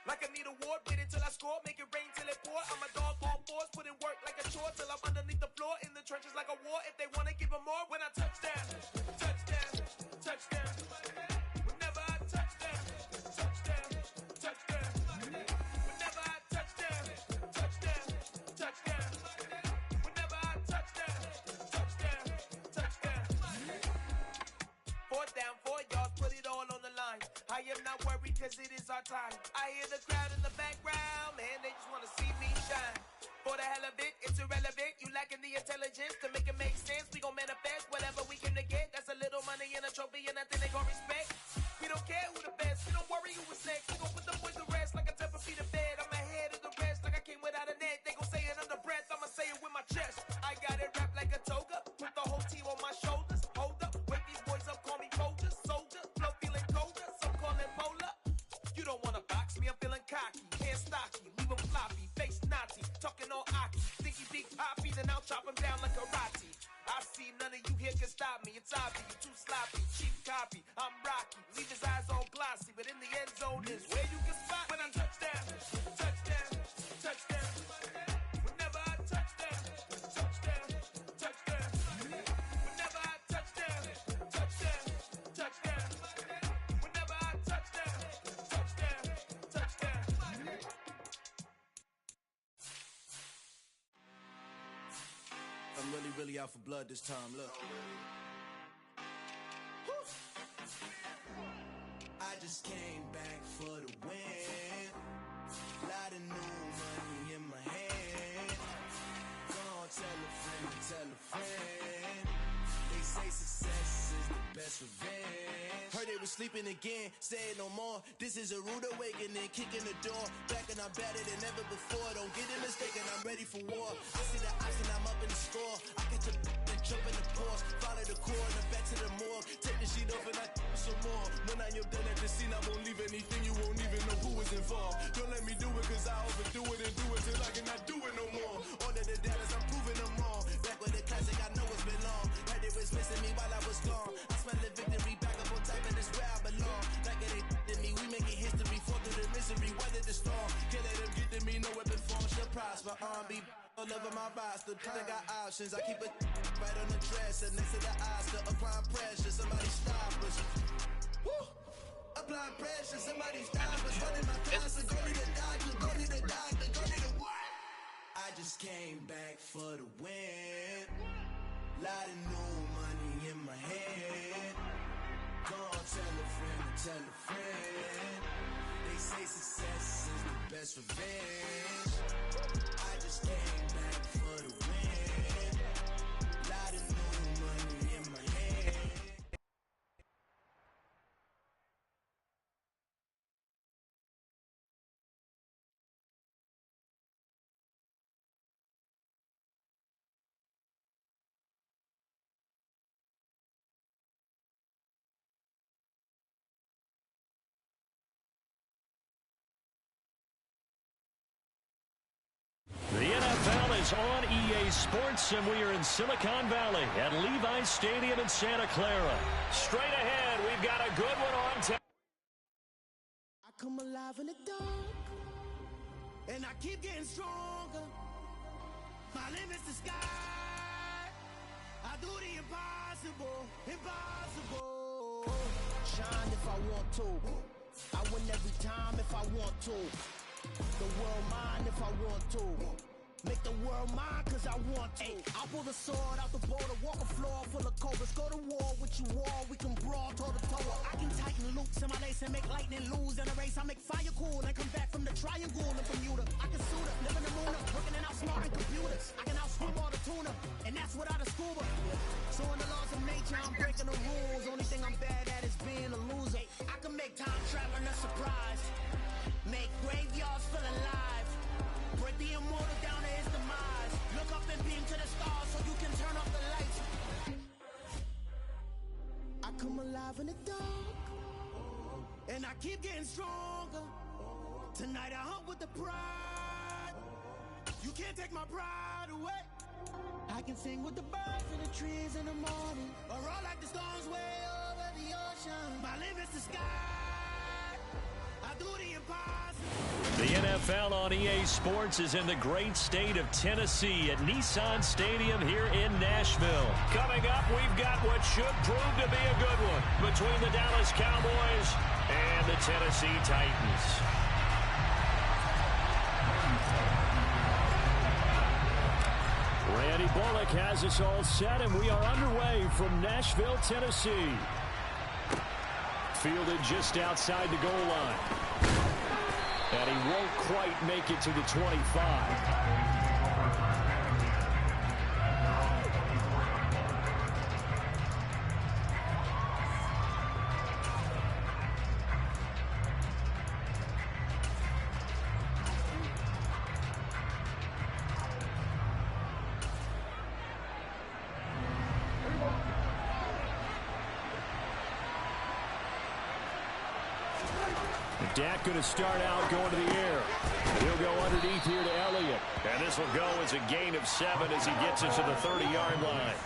like I need a award. Wait until I score, make it rain till it pour. I'm a dog on force, put in work like a chore till I'm underneath the floor in the trenches like a war. If they wanna give them more, when I touch down, touchdown, touchdown. Whenever I touch down, touchdown, touchdown. Whenever I touch down, touchdown, touchdown. Whenever I touch down, touchdown, touchdown. 4th down, 4 yards, put it all on the line. I am not worried cause it is our time. I hear the crowd in the background, man, they just wanna see me shine. For the hell of it, it's irrelevant. You lacking the intelligence to make it make sense. We gon' manifest whatever we came to get. That's a little money and a trophy and nothing they gon' respect. We don't care who the best, we don't worry who was next. We gon' put the boys to rest like a 10 feet of bed. I'm ahead of the rest like I came without a net. They gon' say it under breath, I'ma say it with my chest. I got it wrapped like a toga, put the whole team on my shoulders. Hold up, wake these boys up, call me Folger, soldier, flow feeling colder, some call it polar. You don't wanna box me, I'm feeling cocky, hands stocky, leave 'em floppy, face naughty, talking all aki, think he big poppy, then I'll chop him down like karate. I see none of you here can stop me, it's obvious, you too sloppy, cheap copy, I'm rocky, leave his eyes all glossy, but in the end zone is where you can spot when I touch down, touchdown, touchdown. Whenever I touch down, touchdown, touchdown. Whenever I touch down, touchdown, touchdown. Whenever I touch down, touchdown, touchdown. I'm really out for blood this time, look. Woo. I just came back for the win. Lot of new money in my hand. Go on, tell a friend. They say success is the best revenge. Heard they was sleeping again, say it no more. This is a rude awakening, kicking the door. Back and I'm better than ever before. Don't get it mistaken, I'm ready for war. I see the ice and I'm up in the score. I catch a and jump in the pause. Follow the core and back to the morgue. Take the sheet off and I some more. When I am done at the scene, I won't leave anything. You won't even know who was involved. Don't let me do it cause I overdo it and do it till I cannot do it no more. All of the Dallas, I'm proving them wrong. Back with the classic, I know it's been long. Heard they was missing me while I was gone. I smell the victory, back up on type, and it's where I belong. Like it ain't to me, we making history. Fall through the misery, weather the storm. Can't let them get to me, no weapon form shall prosper. R&B all over my roster, I got options. I keep it right on the dresser, next to the Oscar. Applying pressure, somebody stop us. Woo! Applying pressure, somebody stop us. Running my closet, go to the doctor, go to the doctor, go to the what? I just came back for the win. Lot of new money in my hand. Go on, tell a friend. They say success is the best revenge. I just came back for the win. Lot of new money in my hand. The NFL is on EA Sports, and we are in Silicon Valley at Levi's Stadium in Santa Clara. Straight ahead, we've got a good one on tap. I come alive in the dark, and I keep getting stronger. My limit's the sky. I do the impossible, impossible. Shine if I want to. I win every time if I want to. The world mine if I want to. Make the world mine cause I want to. I'll pull the sword out the border, walk a floor full of cobras. Go to war with you all, we can brawl toe to toe. I can tighten loops in my lace and make lightning lose in a race. I make fire cool and come back from the triangle in Bermuda. I can suit up, live in the moon up, working and outsmarting computers. I can outswim all the tuna, and that's without a scuba. So in the laws of nature, I'm breaking the rules. Only thing I'm bad at is being a loser. I can make time traveling a surprise. Make graveyards feel alive. Break the immortal down to his demise. Look up and beam to the stars so you can turn off the lights. I come alive in the dark, and I keep getting stronger. Tonight I hunt with the pride. You can't take my pride away. I can sing with the birds and the trees in the morning, or roll like the storms way over the ocean. My limit's the sky. I do the impossible. The NFL on EA Sports is in the great state of Tennessee at Nissan Stadium here in Nashville. Coming up, we've got what should prove to be a good one between the Dallas Cowboys and the Tennessee Titans. Randy Bullock has us all set, and we are underway from Nashville, Tennessee. Fielded just outside the goal line. And he won't quite make it to the 25. Dak going to start out going to the air. He'll go underneath here to Elliott. And this will go as a gain of 7 as he gets it to the 30-yard line.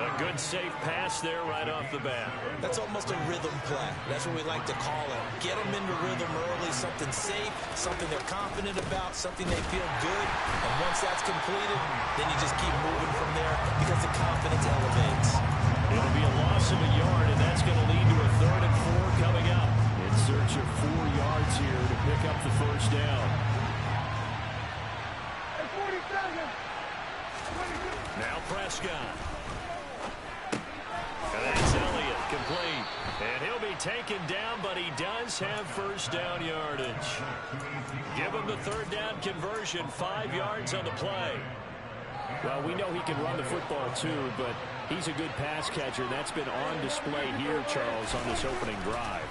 A good safe pass there right off the bat. That's almost a rhythm play. That's what we like to call it. Get them into rhythm early, something safe, something they're confident about, something they feel good. And once that's completed, then you just keep moving from there because the confidence elevates. It'll be a loss of a yard, and that's going to lead to a 3rd and 4 coming up. In search of 4 yards here to pick up the first down. Now Prescott. And that's Elliott, complete. And he'll be taken down, but he does have first down yardage. Give him the 3rd down conversion, 5 yards on the play. Well, we know he can run the football too, but he's a good pass catcher. That's been on display here, Charles, on this opening drive.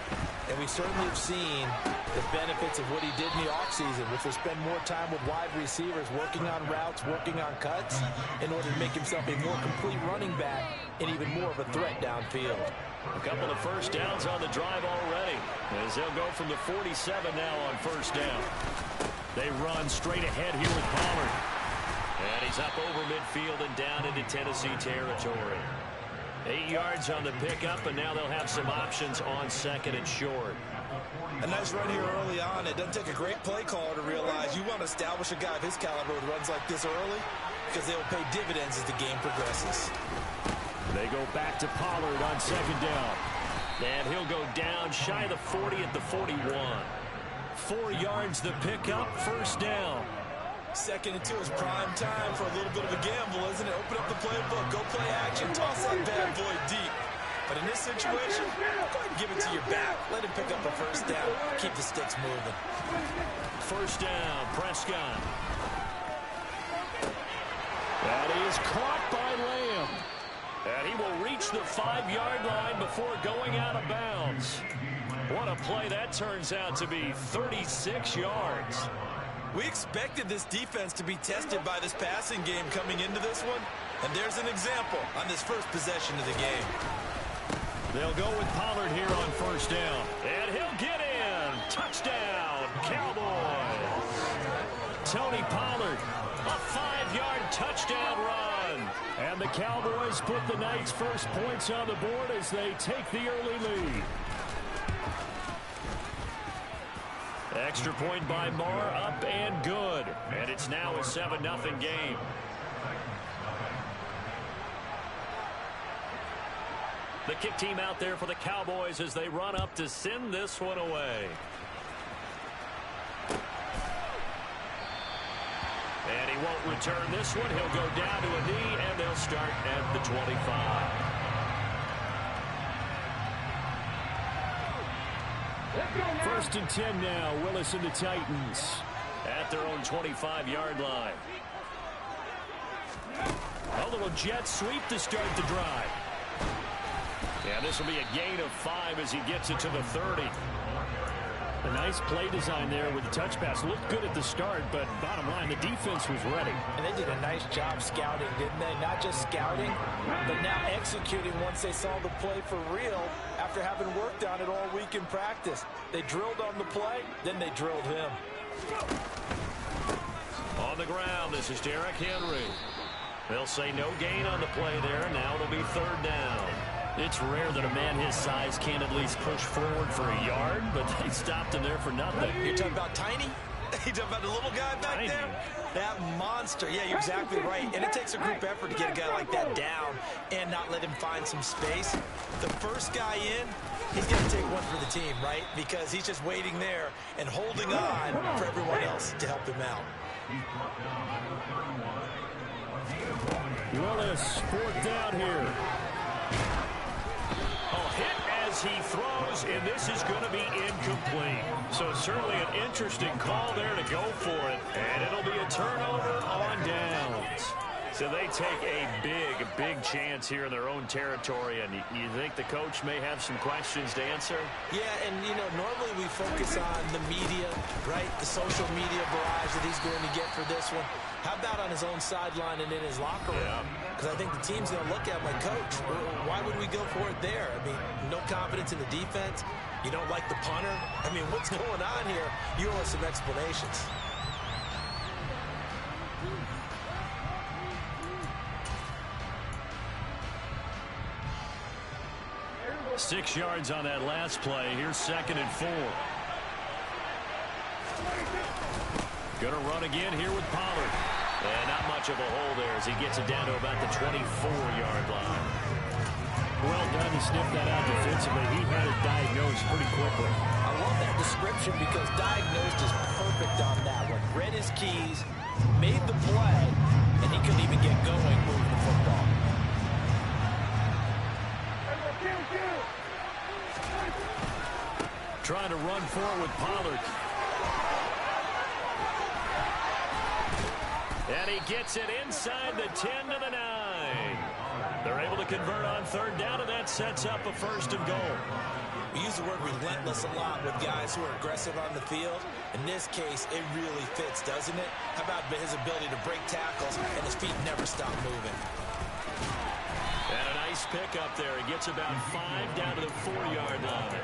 And we certainly have seen the benefits of what he did in the offseason, which was spend more time with wide receivers, working on routes, working on cuts, in order to make himself a more complete running back and even more of a threat downfield. A couple of first downs on the drive already, as they'll go from the 47 now on first down. They run straight ahead here with Pollard. And he's up over midfield and down into Tennessee territory. 8 yards on the pickup, and now they'll have some options on 2nd and short. A nice run here early on. It doesn't take a great play caller to realize you want to establish a guy of his caliber with runs like this early because they will pay dividends as the game progresses. They go back to Pollard on 2nd down. And he'll go down shy of the 40 at the 41. 4 yards the pickup, first down. 2nd and 2 is prime time for a little bit of a gamble, isn't it? Open up the playbook, go play action, toss that bad boy deep. But in this situation, go ahead and give it to your back. Let him pick up a first down. Keep the sticks moving. First down, Prescott. That is caught by Lamb. And he will reach the 5-yard line before going out of bounds. What a play that turns out to be, 36 yards. We expected this defense to be tested by this passing game coming into this one, and there's an example on this first possession of the game. They'll go with Pollard here on first down, and he'll get in. Touchdown, Cowboys. Tony Pollard, a 5-yard touchdown run. And the Cowboys put the Knights' first points on the board as they take the early lead. Extra point by Marr, up and good. And it's now a 7-0 game. The kick team out there for the Cowboys as they run up to send this one away. And he won't return this one. He'll go down to a knee, and they'll start at the 25. First and 10 now. Willis and the Titans at their own 25-yard line. A little jet sweep to start the drive. And this will be a gain of 5 as he gets it to the 30. A nice play design there with the touch pass. Looked good at the start, but bottom line, the defense was ready. And they did a nice job scouting, didn't they? Not just scouting, but now executing once they saw the play for real after having worked on it all week in practice. They drilled on the play, then they drilled him. On the ground, this is Derrick Henry. They'll say no gain on the play there. Now it'll be 3rd down. It's rare that a man his size can't at least push forward for a yard, but they stopped him there for nothing. You're talking about tiny? You talking about the little guy back there? That monster. Yeah, you're exactly right. And it takes a group effort to get a guy like that down and not let him find some space. The first guy in, he's going to take one for the team, right? Because he's just waiting there and holding on for everyone else to help him out. Willis, fourth down here. Hit as he throws, and this is going to be incomplete. So certainly an interesting call there to go for it, and it'll be a turnover on downs. So they take a big chance here in their own territory, and you think the coach may have some questions to answer? Yeah, and, normally we focus on the media, right? The social media barrage that he's going to get for this one. How about on his own sideline and in his locker room? Because I think the team's going to look at him like, Coach, why would we go for it there? I mean, no confidence in the defense. You don't like the punter. I mean, what's going on here? You owe us some explanations. Six yards on that last play. Here's 2nd and 4. Going to run again here with Pollard. And not much of a hole there as he gets it down to about the 24-yard line. Well done to sniff that out defensively. He had it diagnosed pretty quickly. I love that description because diagnosed is perfect on that one. Read his keys, made the play, and he couldn't even get going moving the football. Trying to run forward with Pollard. And he gets it inside the 10 to the 9. They're able to convert on 3rd down, and that sets up a 1st and goal. We use the word relentless a lot with guys who are aggressive on the field. In this case, it really fits, doesn't it? How about his ability to break tackles and his feet never stop moving? And a nice pick up there. He gets about 5 down to the 4-yard line.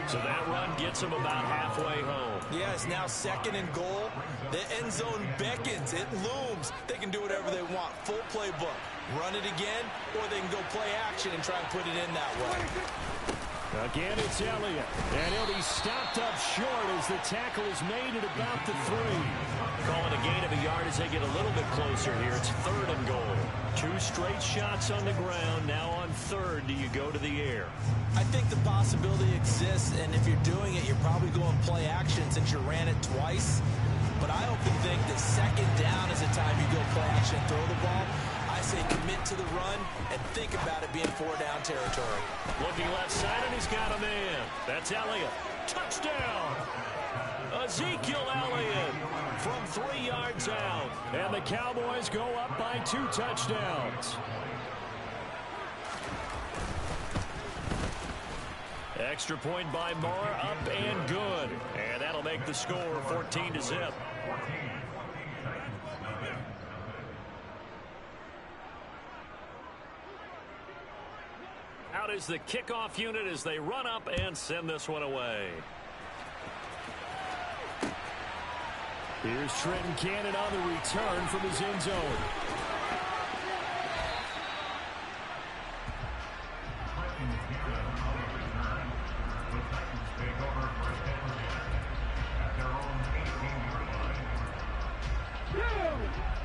So that run gets him about halfway home. Yeah, it's now 2nd and goal. The end zone beckons. It looms. They can do whatever they want. Full playbook. Run it again, or they can go play action and try and put it in that way. Again, it's Elliott. And he'll be stopped up short as the tackle is made at about the 3. Calling a gain of a yard as they get a little bit closer here. It's 3rd and goal. 2 straight shots on the ground. Now on 3rd, do you go to the air? I think the possibility exists, and if you're doing it, you're probably going play action since you ran it twice. But I often think that 2nd down is the time you go play action and throw the ball. I say commit to the run and think about it being 4-down territory. Looking left side, and he's got a man. That's Elliott. Touchdown! Ezekiel Elliott from 3 yards out. And the Cowboys go up by 2 touchdowns. Extra point by Moore, up and good. And that'll make the score 14-0. Out is the kickoff unit as they run up and send this one away. Here's Trenton Cannon on the return from his end zone.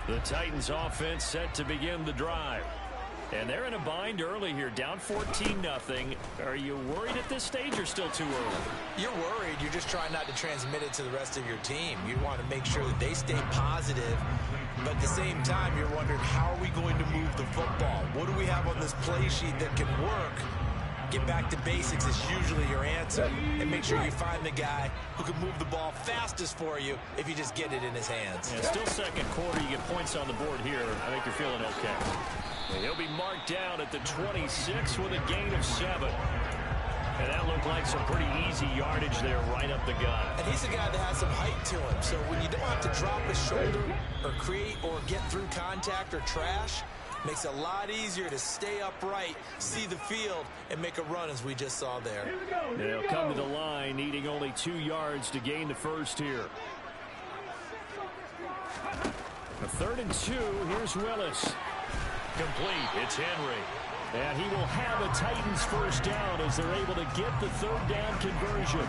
The Titans offense set to begin the drive. And they're in a bind early here, down 14-0. Are you worried at this stage or still too early? You're worried. You're just trying not to transmit it to the rest of your team. You want to make sure that they stay positive. But at the same time, you're wondering, how are we going to move the football? What do we have on this play sheet that can work? Get back to basics is usually your answer. And make sure you find the guy who can move the ball fastest for you if you just get it in his hands. Yeah, still second quarter. You get points on the board here. I think you're feeling okay. And he'll be marked down at the 26 with a gain of 7. And that looked like some pretty easy yardage there right up the gut. And he's a guy that has some height to him. So when you don't have to drop his shoulder or create or get through contact or trash, makes it a lot easier to stay upright, see the field, and make a run as we just saw there. They'll come to the line, needing only 2 yards to gain the first here. A 3rd and 2. Here's Willis. Complete. It's Henry. And he will have a Titans first down as they're able to get the 3rd down conversion.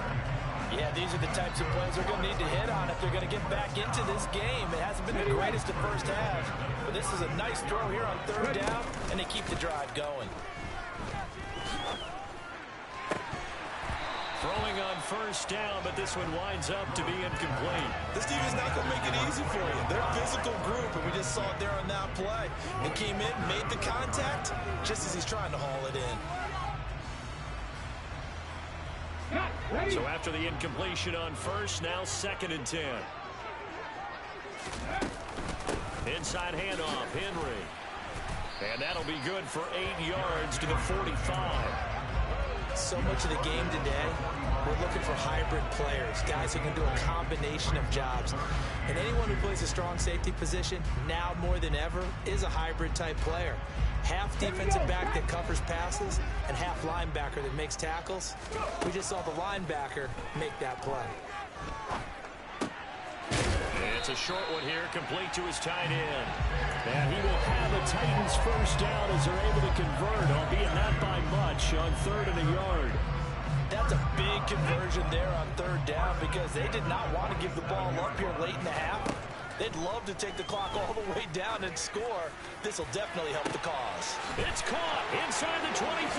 Yeah, these are the types of plays they're going to need to hit on if they're going to get back into this game. It hasn't been the greatest of first halves, but this is a nice throw here on third down, and they keep the drive going. Throwing on first down, but this one winds up to be incomplete. This defense is not going to make it easy for you. They're a physical group, and we just saw it there on that play. They came in, made the contact, just as he's trying to haul it in. So after the incompletion on first, now 2nd and 10. Inside handoff, Henry. And that'll be good for 8 yards to the 45. So much of the game today, we're looking for hybrid players, guys who can do a combination of jobs. And anyone who plays a strong safety position, now more than ever, is a hybrid type player. Half defensive back that covers passes and half linebacker that makes tackles. We just saw the linebacker make that play. It's a short one here, complete to his tight end. And he will have a Titans first down as they're able to convert, albeit not by much, on 3rd and a yard. That's a big conversion there on 3rd down because they did not want to give the ball up here late in the half. They'd love to take the clock all the way down and score. This will definitely help the cause. It's caught inside the 25.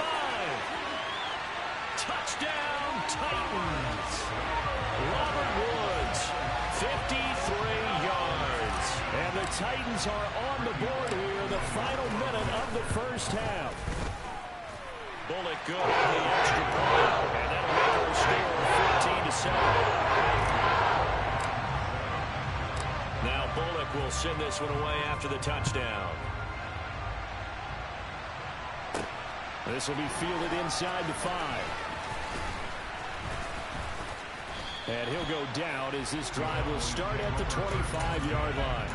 Touchdown, Titans. Robert Woods, 53 yards. And the Titans are on the board here, the final minute of the first half. Bullock good on the extra point, and that'll make our score 14-7. Now Bullock will send this one away after the touchdown. This will be fielded inside the 5. And he'll go down as this drive will start at the 25-yard line.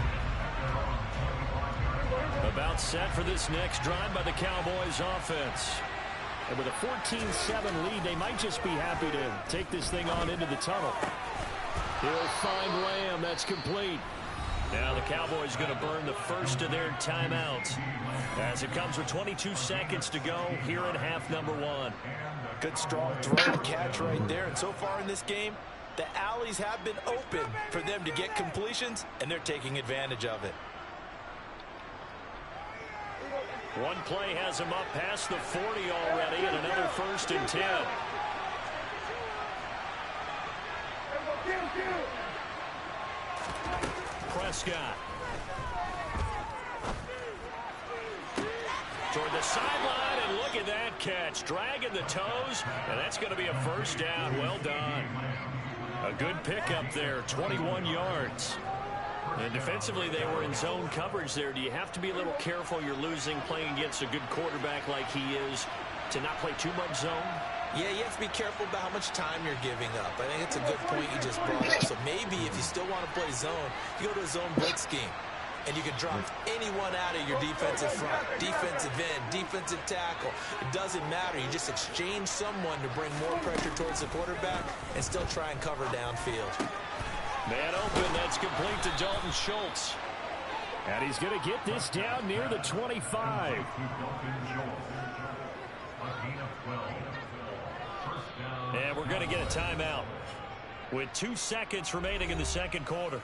About set for this next drive by the Cowboys offense. And with a 14-7 lead, they might just be happy to take this thing on into the tunnel. He'll find Lamb. That's complete. Now the Cowboys going to burn the first of their timeouts as it comes with 22 seconds to go here in half number 1. Good strong throw and catch right there. And so far in this game, the alleys have been open for them to get completions, and they're taking advantage of it. One play has him up past the 40 already, and another 1st and 10. Prescott. Toward the sideline, and look at that catch. Dragging the toes, and that's going to be a first down. Well done. A good pickup there, 21 yards. And defensively, they were in zone coverage there. Do you have to be a little careful? You're losing playing against a good quarterback like he is to not play too much zone? Yeah, you have to be careful about how much time you're giving up. I think it's a good point you just brought up. So maybe if you still want to play zone, you go to a zone blitz scheme. And you can drop anyone out of your defensive front, defensive end, defensive tackle. It doesn't matter. You just exchange someone to bring more pressure towards the quarterback and still try and cover downfield. Man open, that's complete to Dalton Schultz. And he's going to get this down near the 25. And we're going to get a timeout with 2 seconds remaining in the second quarter.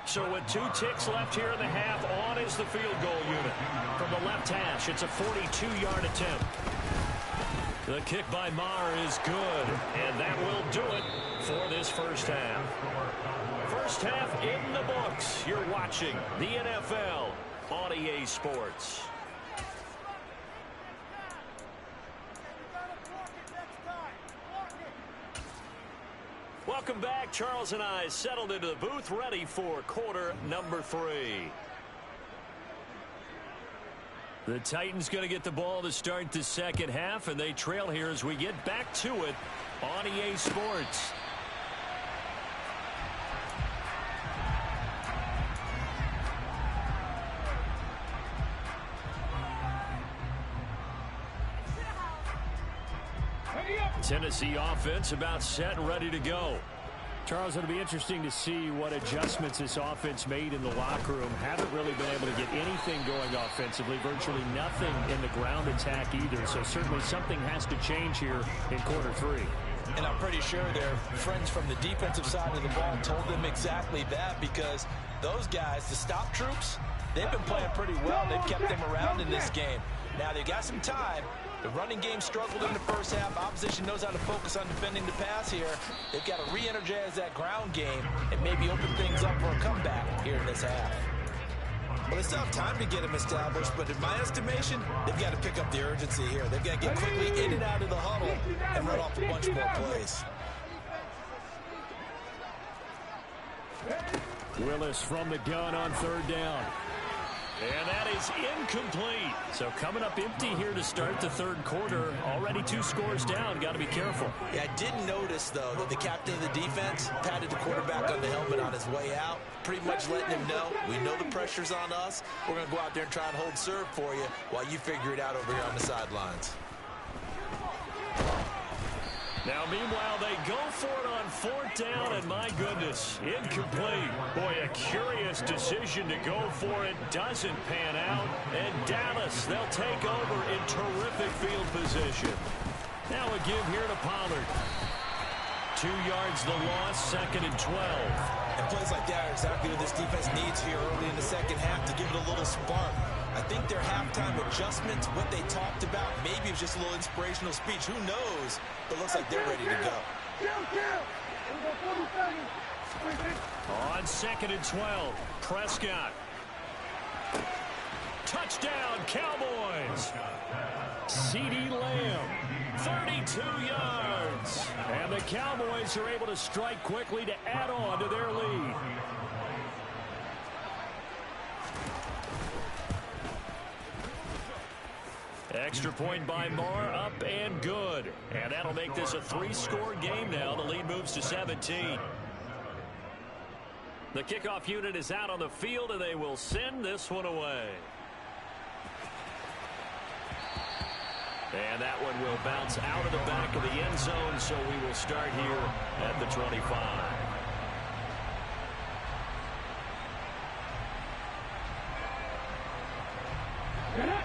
So with 2 ticks left here in the half, on is the field goal unit. From the left hash, it's a 42-yard attempt. The kick by Maher is good, and that will do it for this first half. First half in the books. You're watching the NFL on EA Sports. Welcome back. Charles and I settled into the booth, ready for quarter number 3. The Titans going to get the ball to start the second half, and they trail here as we get back to it on EA Sports. Tennessee offense about set and ready to go. Charles, it'll be interesting to see what adjustments this offense made in the locker room. Haven't really been able to get anything going offensively, virtually nothing in the ground attack either. So certainly something has to change here in quarter three. And I'm pretty sure their friends from the defensive side of the ball told them exactly that, because those guys, the stop troops, they've been playing pretty well. They've kept them around in this game. Now they got some time. The running game struggled in the first half. Opposition knows how to focus on defending the pass here. They've got to re-energize that ground game and maybe open things up for a comeback here in this half. Well, they still have time to get them established, but in my estimation, they've got to pick up the urgency here. They've got to get quickly in and out of the huddle and run off a bunch more plays. Willis from the gun on third down. And that is incomplete. So coming up empty here to start the third quarter. Already 2 scores down. Got to be careful. Yeah, I did notice, though, that the captain of the defense patted the quarterback on the helmet on his way out, pretty much letting him know, we know the pressure's on us. We're going to go out there and try and hold serve for you while you figure it out over here on the sidelines. Now, meanwhile, they go for it on fourth down, and my goodness, incomplete. Boy, a curious decision to go for it. Doesn't pan out. And Dallas, they'll take over in terrific field position. Now a give here to Pollard. 2 yards the loss, 2nd and 12. And plays like that are exactly what this defense needs here early in the second half to give it a little spark. I think their halftime adjustments, what they talked about, maybe it was just a little inspirational speech. Who knows? But it looks like they're ready to go. On 2nd and 12, Prescott. Touchdown, Cowboys. CeeDee Lamb, 32 yards. And the Cowboys are able to strike quickly to add on to their lead. Extra point by Marr, up and good. And that'll make this a 3-score game now. The lead moves to 17. The kickoff unit is out on the field, and they will send this one away. And that one will bounce out of the back of the end zone, so we will start here at the 25.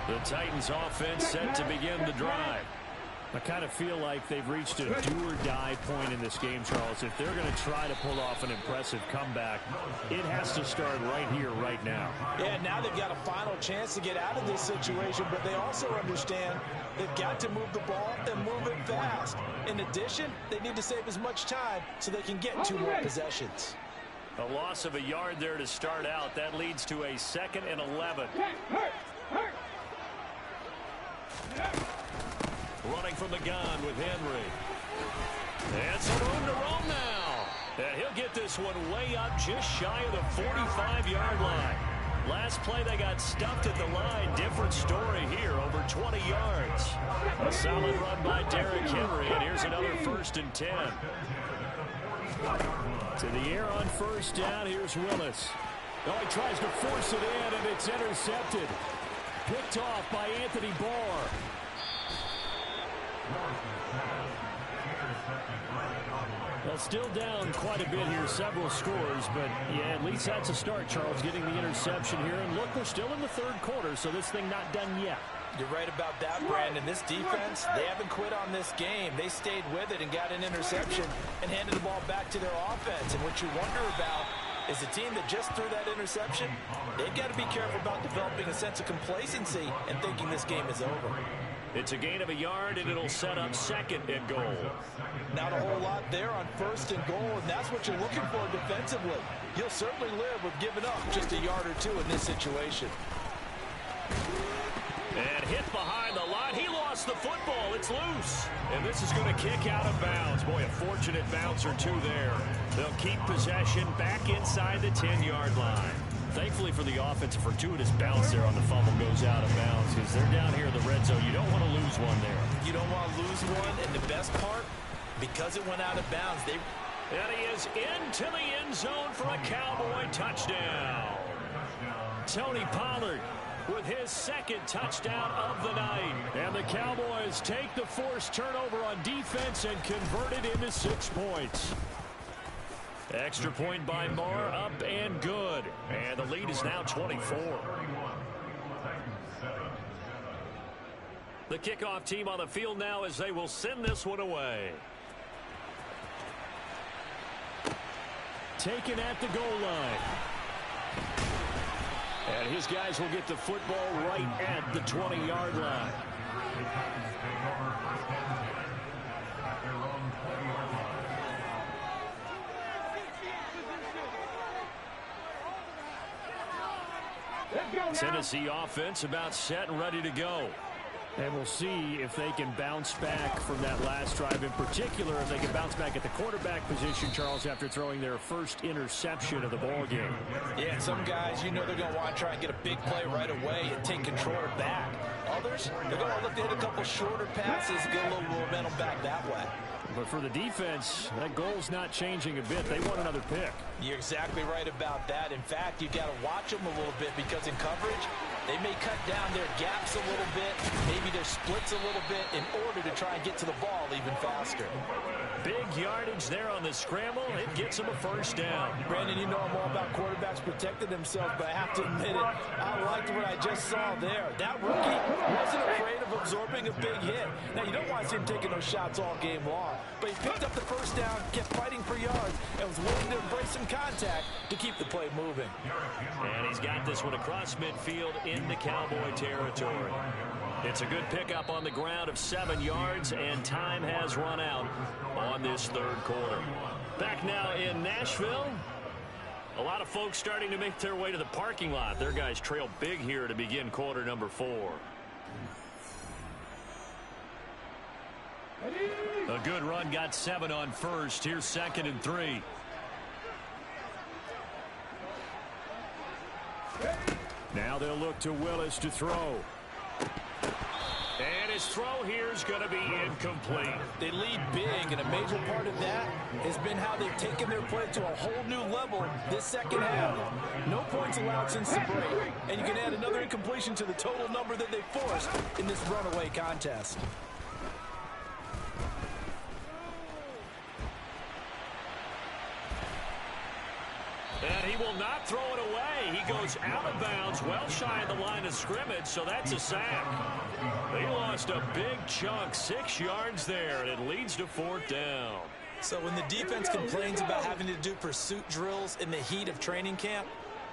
The Titans offense set to begin the drive. I kind of feel like they've reached a do-or-die point in this game, Charles. If they're going to try to pull off an impressive comeback, it has to start right here, right now. Yeah, now they've got a final chance to get out of this situation, but they also understand they've got to move the ball and move it fast. In addition, they need to save as much time so they can get 2 more possessions. A loss of a yard there to start out. That leads to a 2nd and 11. Running from the gun with Henry. And some room to roam now. And he'll get this one way up just shy of the 45-yard line. Last play they got stuffed at the line. Different story here, over 20 yards. A solid run by Derrick Henry, and here's another 1st and 10. To the air on 1st down, here's Willis. Oh, he tries to force it in, and it's intercepted. Picked off by Anthony Barr. Well, still down quite a bit here, several scores, but yeah, at least that's a start, Charles, getting the interception here. And look, we're still in the 3rd quarter, so this thing not done yet. You're right about that, Brandon. This defense, they haven't quit on this game. They stayed with it and got an interception and handed the ball back to their offense. And what you wonder about is the team that just threw that interception, they've got to be careful about developing a sense of complacency and thinking this game is over. It's a gain of a yard, and it'll set up 2nd and goal. Not a whole lot there on 1st and goal, and that's what you're looking for defensively. You'll certainly live with giving up just a yard or 2 in this situation. And hit behind the line. He lost the football. It's loose. And this is going to kick out of bounds. Boy, a fortunate bounce or 2 there. They'll keep possession back inside the 10-yard line. Thankfully for the offense, a fortuitous bounce there on the fumble goes out of bounds because they're down here in the red zone. You don't want to lose one there. You don't want to lose one, and the best part, because it went out of bounds, and he is into the end zone for a Cowboy touchdown. Tony Pollard with his 2nd touchdown of the night. And the Cowboys take the forced turnover on defense and convert it into 6 points. Extra point by Moore, up and good. And the lead is now 24. The kickoff team on the field now as they will send this one away. Taken at the goal line. And his guys will get the football right at the 20-yard line. Tennessee offense about set and ready to go. And we'll see if they can bounce back from that last drive. In particular, if they can bounce back at the quarterback position, Charles, after throwing their first interception of the ball game. Yeah, and some guys, you know they're going to want to try and get a big play right away and take control back. Others, they're going to look to hit a couple shorter passes, get a little momentum back that way. But for the defense, that goal's not changing a bit. They want another pick. You're exactly right about that. In fact, you've got to watch them a little bit because in coverage, they may cut down their gaps a little bit, maybe their splits a little bit in order to try and get to the ball even faster. Big yardage there on the scramble. It gets them a first down. Brandon, you know I'm all about quarterbacks protecting themselves, but I have to admit it, I liked what I just saw there. That rookie wasn't afraid of absorbing a big hit. Now, you don't want to see him taking those shots all game long, but he picked up the first down, kept fighting for yards, and was willing to embrace some contact to keep the play moving. And he's got this one across midfield into Cowboy territory. It's a good pickup on the ground of 7 yards, and time has run out on this third quarter. Back now in Nashville. A lot of folks starting to make their way to the parking lot. Their guys trail big here to begin quarter number 4. A good run, got 7 on first. Here's 2nd and 3. Now they'll look to Willis to throw. And his throw here is going to be incomplete. They lead big, and a major part of that has been how they've taken their play to a whole new level this second half. No points allowed since the break, and you can add another incompletion to the total number that they forced in this runaway contest. And he will not throw it away. He goes out of bounds, well shy of the line of scrimmage, so that's a sack. They lost a big chunk, 6 yards there, and it leads to 4th down. So when the defense complains about having to do pursuit drills in the heat of training camp,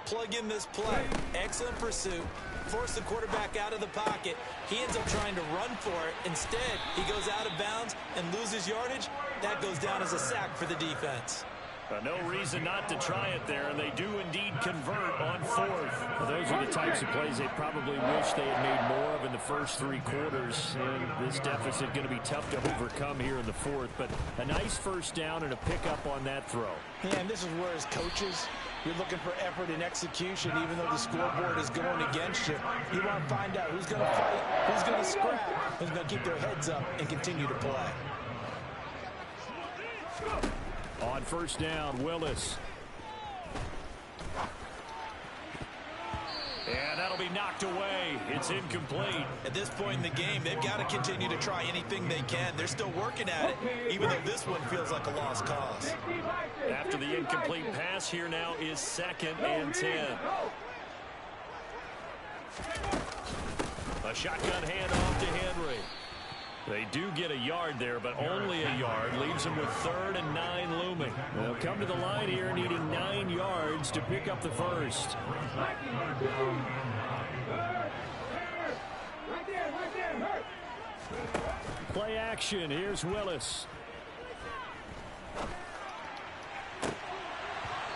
plug in this play. Excellent pursuit. Force the quarterback out of the pocket. He ends up trying to run for it. Instead, he goes out of bounds and loses yardage. That goes down as a sack for the defense. No reason not to try it there, and they do indeed convert on 4th. Well, those are the types of plays they probably wish they had made more of in the first 3 quarters. And this deficit going to be tough to overcome here in the 4th. But a nice first down and a pickup on that throw. Yeah, and this is where as coaches, you're looking for effort and execution, even though the scoreboard is going against you. You want to find out who's going to fight, who's going to scrap, who's going to keep their heads up and continue to play. On first down, Willis. And that'll be knocked away. It's incomplete. At this point in the game, they've got to continue to try anything they can. They're still working at it, even though this one feels like a lost cause. After the incomplete pass, here now is 2nd and 10. A shotgun handoff to Henry. They do get a yard there, but only a yard. Leaves them with 3rd and 9 looming. They'll come to the line here needing 9 yards to pick up the first. Play action. Here's Willis.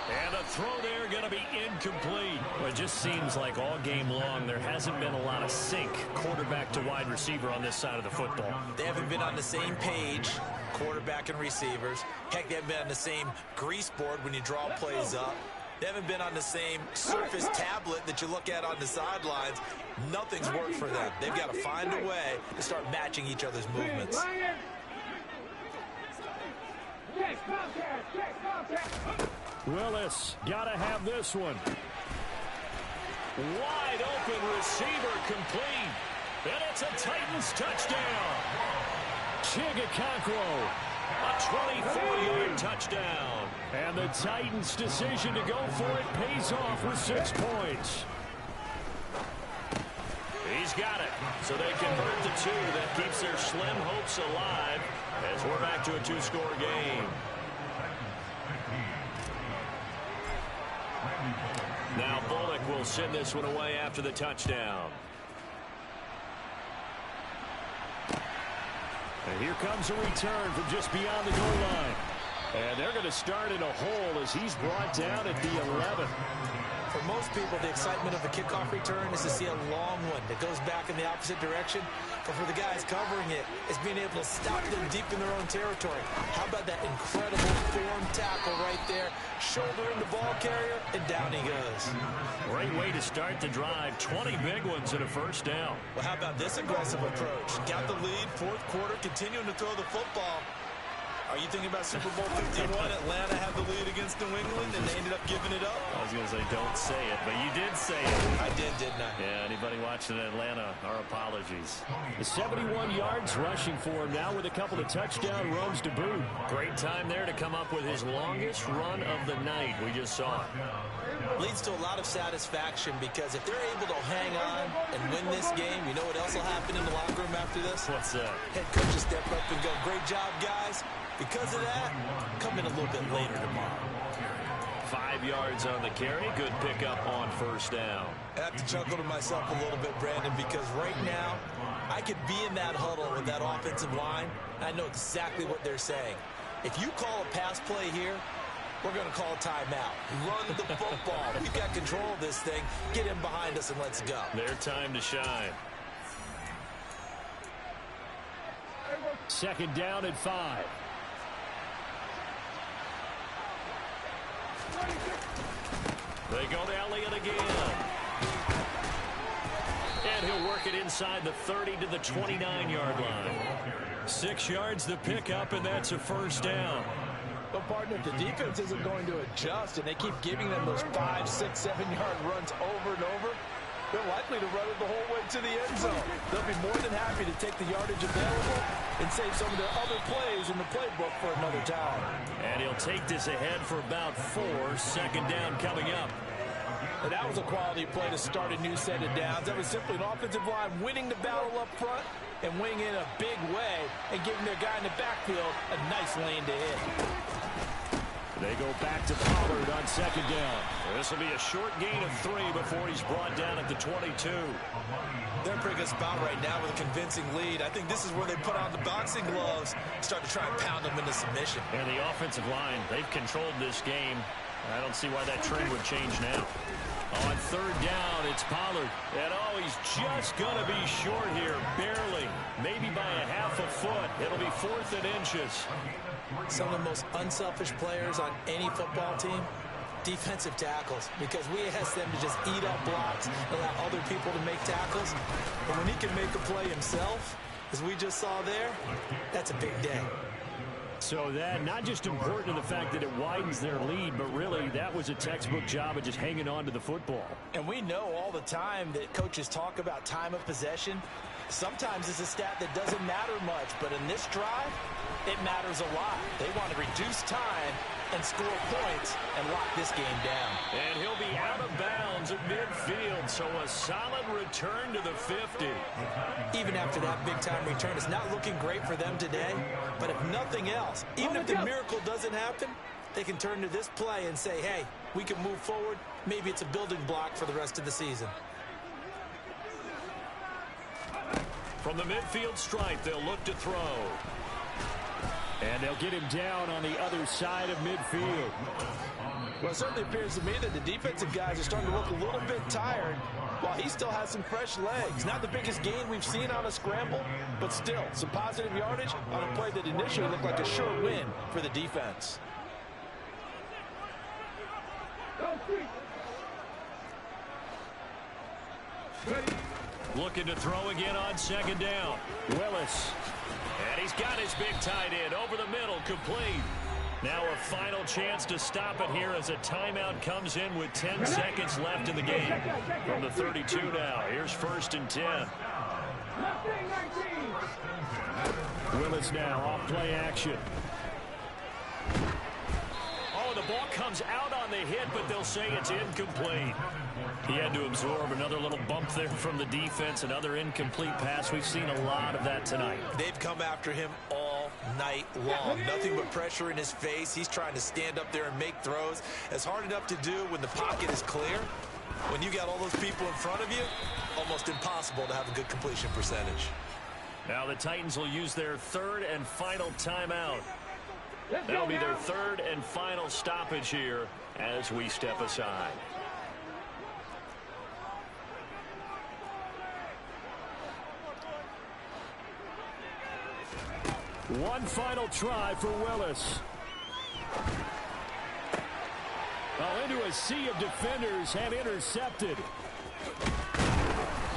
And a throw there going to be incomplete. Well, it just seems like all game long there hasn't been a lot of sync quarterback to wide receiver on this side of the football. They haven't been on the same page, quarterback and receivers. Heck, they haven't been on the same grease board when you draw plays up. They haven't been on the same Surface tablet that you look at on the sidelines. Nothing's worked for them. They've got to find a way to start matching each other's movements. Willis, gotta have this one. Wide open receiver complete. And it's a Titans touchdown. Chigakonkwo A 24-yard touchdown. And the Titans' decision to go for it pays off with 6 points. He's got it. So they convert to 2. That keeps their slim hopes alive as we're back to a 2-score game. Now Bullock will send this one away after the touchdown. And here comes a return from just beyond the goal line. And they're going to start in a hole as he's brought down at the 11. For most people, the excitement of a kickoff return is to see a long one that goes back in the opposite direction. But for the guys covering it, it's being able to stop them deep in their own territory. How about that incredible form tackle right there? Shouldering the ball carrier, and down he goes. Great way to start the drive. 20 big ones and a first down. Well, how about this aggressive approach? Got the lead, fourth quarter, continuing to throw the football. Are you thinking about Super Bowl 51? Atlanta had the lead against New England, and they ended up giving it up? I was going to say, don't say it, but you did say it. I did, didn't I? Yeah, anybody watching Atlanta, our apologies. 71 yards rushing for him now with a couple of touchdown runs to boot. Great time there to come up with his longest run of the night. We just saw it. Leads to a lot of satisfaction because if they're able to hang on and win this game, you know what else will happen in the locker room after this? What's that? Head coach will step up and go, great job, guys. Because of that, come in a little bit later tomorrow. 5 yards on the carry. Good pickup on first down. I have to chuckle to myself a little bit, Brandon, because right now, I could be in that huddle with that offensive line. I know exactly what they're saying. If you call a pass play here, we're going to call a timeout. Run the football. We've got control of this thing. Get him behind us and let's go. Their time to shine. Second down at 5. They go to Elliott again. And he'll work it inside the 30 to the 29-yard line. 6 yards the pickup, and that's a first down. But, partner, if the defense isn't going to adjust and they keep giving them those 5, 6, 7-yard runs over and over, they're likely to run it the whole way to the end zone. They'll be more than happy to take the yardage available and save some of their other plays in the playbook for another time. And he'll take this ahead for about 4. Second down coming up. And that was a quality play to start a new set of downs. That was simply an offensive line winning the battle up front and winning in a big way and giving their guy in the backfield a nice lane to hit. They go back to Pollard on second down. This will be a short gain of 3 before he's brought down at the 22. They're in a pretty good spot right now with a convincing lead. I think this is where they put on the boxing gloves, start to try and pound them into submission. And the offensive line, they've controlled this game. I don't see why that trend would change now. On third down, it's Pollard. And, he's just going to be short here, barely. Maybe by a half a foot. It'll be 4th and inches. Some of the most unselfish players on any football team, defensive tackles, because we ask them to just eat up blocks and allow other people to make tackles. But when he can make a play himself, as we just saw there, that's a big day. So that not just important in the fact that it widens their lead, but really that was a textbook job of just hanging on to the football. And we know all the time that coaches talk about time of possession. Sometimes it's a stat that doesn't matter much, but in this drive, it matters a lot. They want to reduce time and score points and lock this game down. And he'll be out of bounds at midfield, so a solid return to the 50. Even after that big-time return, it's not looking great for them today, but if nothing else, even if the miracle doesn't happen, they can turn to this play and say, hey, we can move forward. Maybe it's a building block for the rest of the season. From the midfield stripe, they'll look to throw. And they'll get him down on the other side of midfield. Well, it certainly appears to me that the defensive guys are starting to look a little bit tired while he still has some fresh legs. Not the biggest gain we've seen on a scramble, but still some positive yardage on a play that initially looked like a sure win for the defense. Looking to throw again on second down. Willis. And he's got his big tight end over the middle, complete. Now a final chance to stop it here as a timeout comes in with 10 seconds left in the game. From the 32 now, here's 1st and 10. Willis now off play action. Oh, the ball comes out on the hit, but they'll say it's incomplete. He had to absorb another little bump there from the defense, another incomplete pass. We've seen a lot of that tonight. They've come after him all night long. Nothing but pressure in his face. He's trying to stand up there and make throws. It's hard enough to do when the pocket is clear. When you got all those people in front of you, almost impossible to have a good completion percentage. Now the Titans will use their third and final timeout. That'll be their third and final stoppage here as we step aside. One final try for Willis. Well, into a sea of defenders and intercepted.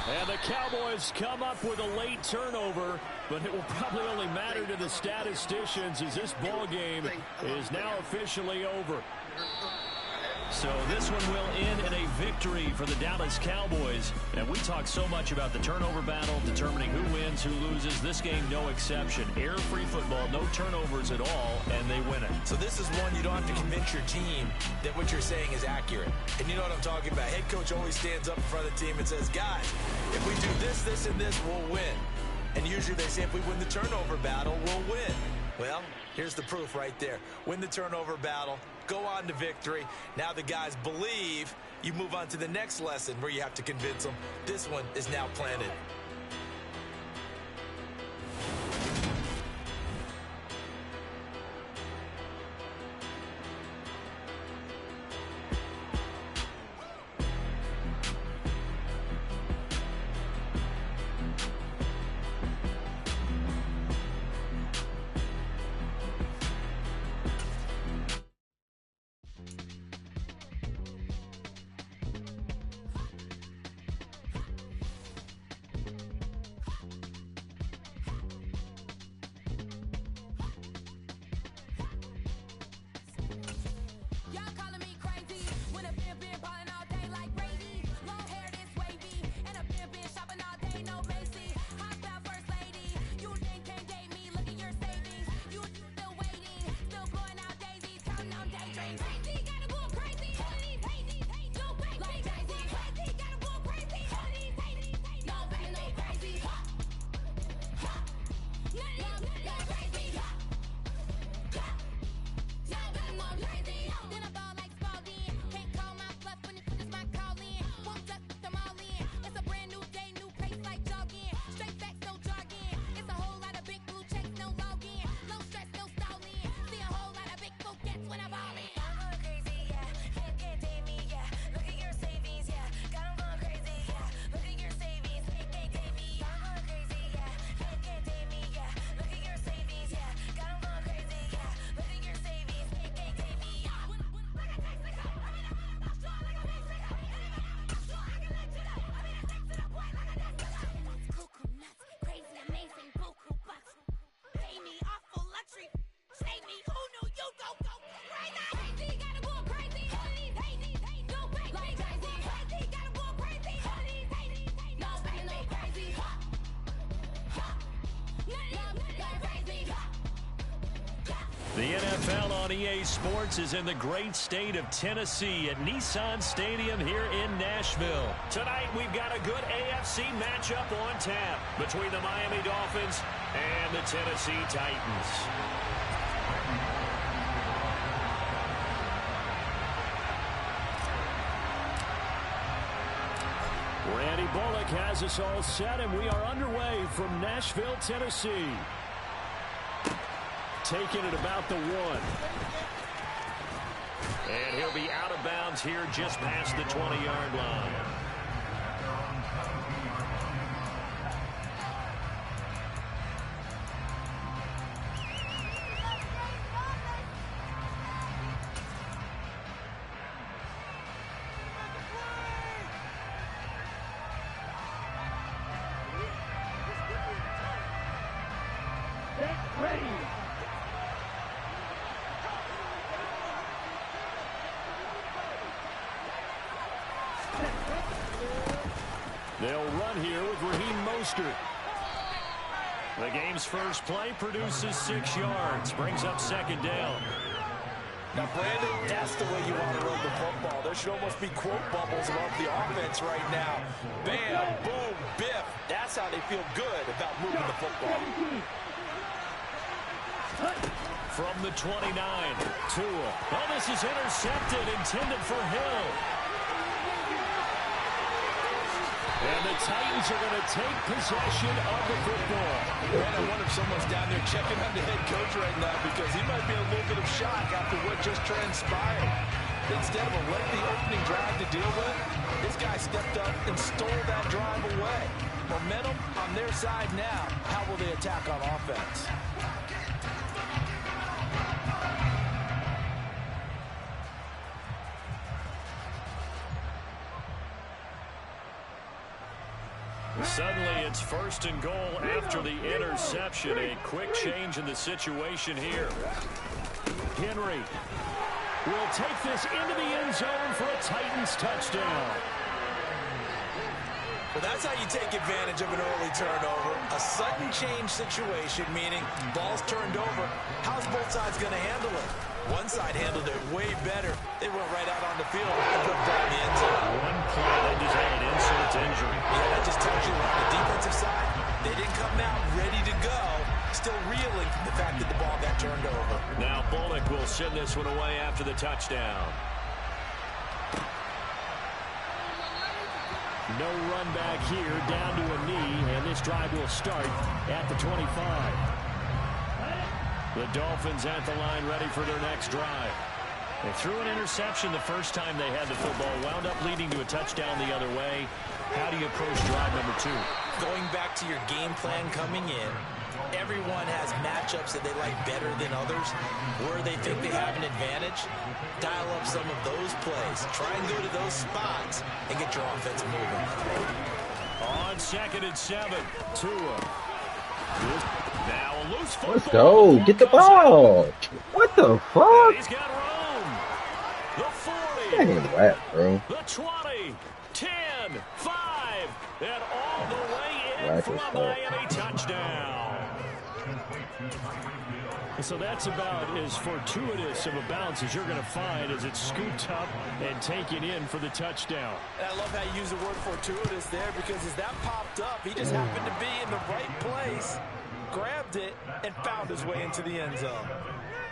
And the Cowboys come up with a late turnover, but it will probably only matter to the statisticians as this ball game is now officially over. So this one will end in a victory for the Dallas Cowboys. And we talk so much about the turnover battle, determining who wins, who loses. This game, no exception. Error-free football, no turnovers at all, and they win it. So this is one you don't have to convince your team that what you're saying is accurate. And you know what I'm talking about. Head coach always stands up in front of the team and says, guys, if we do this, this, and this, we'll win. And usually they say if we win the turnover battle, we'll win. Well, here's the proof right there. Win the turnover battle, go on to victory. Now the guys believe. You move on to the next lesson where you have to convince them. This one is now planted. The NFL on EA Sports is in the great state of Tennessee at Nissan Stadium here in Nashville. Tonight, we've got a good AFC matchup on tap between the Miami Dolphins and the Tennessee Titans. Randy Bullock has us all set, and we are underway from Nashville, Tennessee. Taking it about the 1. And he'll be out of bounds here just past the 20-yard line. They'll run here with Raheem Mostert. The game's first play produces 6 yards, brings up second down. Now, Brandon, that's the way you want to run the football. There should almost be quote bubbles above the offense right now. Bam, boom, biff. That's how they feel good about moving the football. From the 29, Tua. Oh, this is intercepted, intended for Hill. And the Titans are going to take possession of the football. Man, I wonder if someone's down there checking on the head coach right now because he might be in a little bit of shock after what just transpired. Instead of a lengthy opening drive to deal with, this guy stepped up and stole that drive away. Momentum on their side now. How will they attack on offense? Suddenly, it's 1st and goal after the interception. A quick change in the situation here. Henry will take this into the end zone for a Titans touchdown. Well, that's how you take advantage of an early turnover. A sudden change situation, meaning ball's turned over. How's both sides going to handle it? One side handled it way better. They went right out on the field and put the ball in the end zone. One play, they just had an insult injury. Yeah, that just tells you on the defensive side, they didn't come out ready to go. Still reeling from the fact that the ball got turned over. Now Bullock will send this one away after the touchdown. No run back here, down to a knee, and this drive will start at the 25. The Dolphins at the line ready for their next drive. They threw an interception the first time they had the football, wound up leading to a touchdown the other way. How do you approach drive number 2? Going back to your game plan coming in, everyone has matchups that they like better than others. Where they think they have an advantage, dial up some of those plays. Try and go to those spots and get your offense moving. On 2nd and 7, Tua. Now a loose football. Let's go. Get the ball. What the fuck? He's got room. The 40. That ain't wet, bro. The 20. 10. 5. And all the way in Whack for as a fuck. Miami touchdown. So that's about as fortuitous of a bounce as you're going to find as it's scooped up and taken in for the touchdown. And I love how you use the word fortuitous there because as that popped up, he just happened to be in the right place, grabbed it, and found his way into the end zone.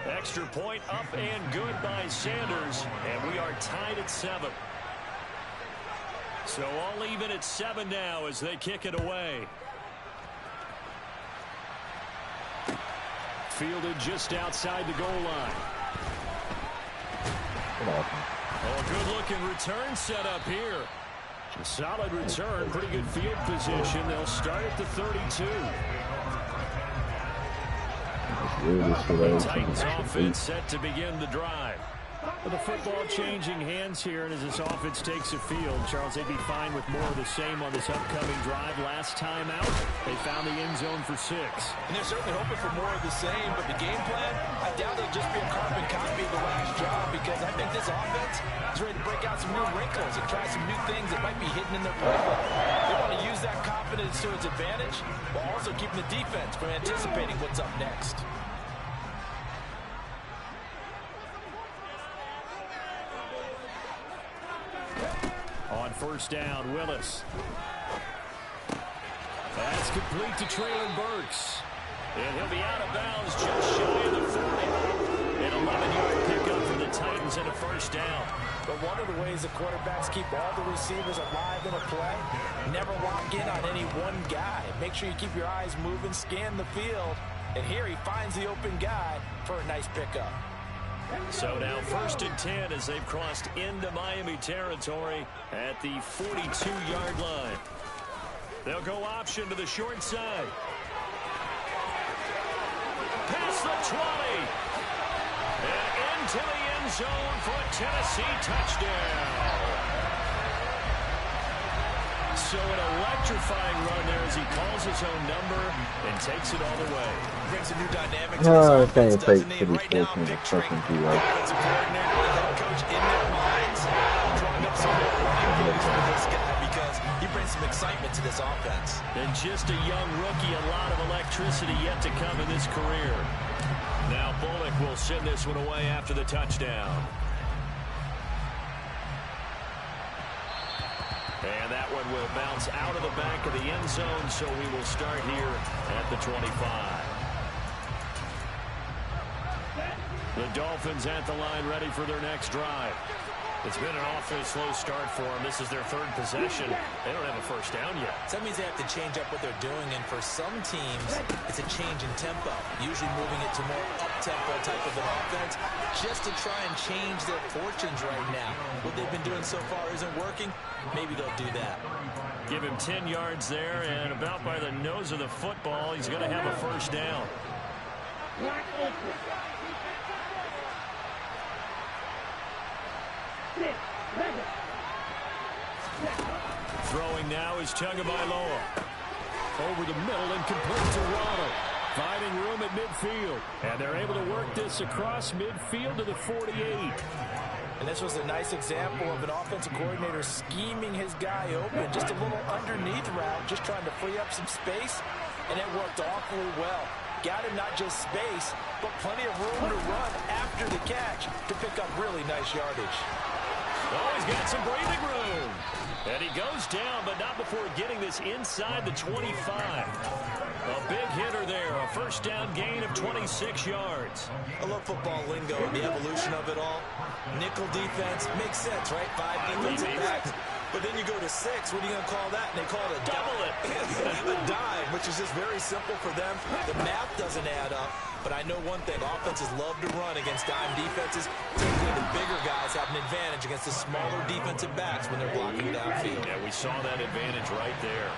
Extra point up and good by Sanders, and we are tied at 7. So all even at 7 now as they kick it away. Fielded just outside the goal line. Oh, good-looking return set up here. A solid return, pretty good field position. They'll start at the 32. Titans offense set to begin the drive. Well, the football changing hands here, and as this offense takes the field, Charles, they'd be fine with more of the same on this upcoming drive. Last time out, they found the end zone for 6. And they're certainly hoping for more of the same, but the game plan, I doubt it'll just be a carbon copy of the last job because I think this offense is ready to break out some new wrinkles and try some new things that might be hidden in their playbook. They want to use that confidence to its advantage while also keeping the defense from anticipating what's up next. On 1st down, Willis. That's complete to Traylon Burks. And he'll be out of bounds just shy of the 40. An 11-yard pickup for the Titans and a 1st down. But one of the ways the quarterbacks keep all the receivers alive in a play, never lock in on any one guy. Make sure you keep your eyes moving, scan the field. And here he finds the open guy for a nice pickup. So now 1st and 10 as they've crossed into Miami territory at the 42-yard line. They'll go option to the short side. Past the 20. And into the end zone for a Tennessee touchdown. So an electrifying run there as he calls his own number and takes it all the way. Brings a new dynamic to this offense, doesn't he? Right now, picturing offensive coordinator and head coach in their minds, drawing up some more plays for this guy because he brings some excitement to this offense. And just a young rookie, a lot of electricity yet to come in this career. Now Bullock will send this one away after the touchdown. And that one will bounce out of the back of the end zone, so we will start here at the 25. The Dolphins at the line, ready for their next drive. It's been an awfully slow start for them. This is their third possession. They don't have a first down yet. So that means they have to change up what they're doing, and for some teams, it's a change in tempo, usually moving it to more up-tempo type of an offense, just to try and change their fortunes right now. What they've been doing so far isn't working. Maybe they'll do that. Give him 10 yards there, and about by the nose of the football, he's going to have a first down. Throwing now is Tagovailoa. Over the middle and complete to Waddle. Finding room at midfield. And they're able to work this across midfield to the 48. And this was a nice example of an offensive coordinator scheming his guy open. Just a little underneath route, just trying to free up some space. And it worked awfully well. Got him not just space, but plenty of room to run after the catch to pick up really nice yardage. Oh, he's got some breathing room. And he goes down, but not before getting this inside the 25. A big hitter there, a first down gain of 26 yards. I love football lingo and the evolution of it all. Nickel defense makes sense, right? 5 defensive backs. But then you go to 6. What are you going to call that? And they call it a double it. A dime, which is just very simple for them. The math doesn't add up. But I know one thing. Offenses love to run against dime defenses. Typically, the bigger guys have an advantage against the smaller defensive backs when they're blocking downfield. Yeah, we saw that advantage right there.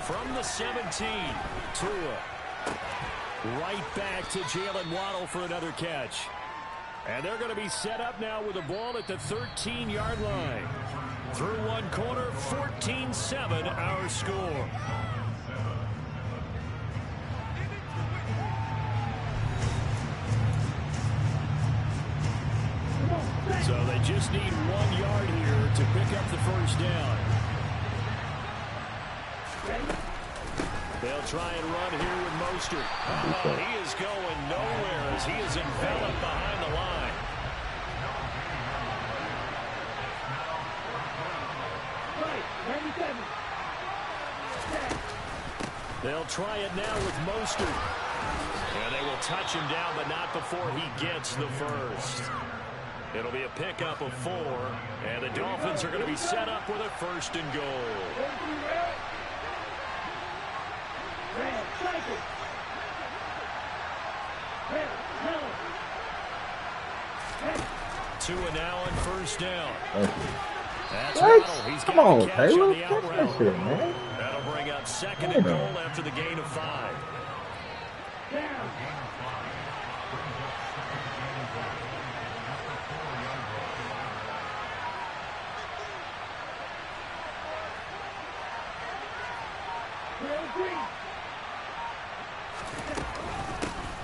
From the 17, Tua. Right back to Jalen Waddle for another catch. And they're going to be set up now with the ball at the 13-yard line. Through one quarter, 14-7 our score. So they just need 1 yard here to pick up the first down. They'll try and run here with Mostert. Oh, he is going nowhere as he is enveloped behind the line. They'll try it now with Mostert. And they will touch him down, but not before he gets the first. It'll be a pickup of 4, and the Dolphins are going to be set up with a first and goal. 2 and now on first down. That's Waddle. He's got the catch on the out route. That'll bring up second and goal after the gain of 5.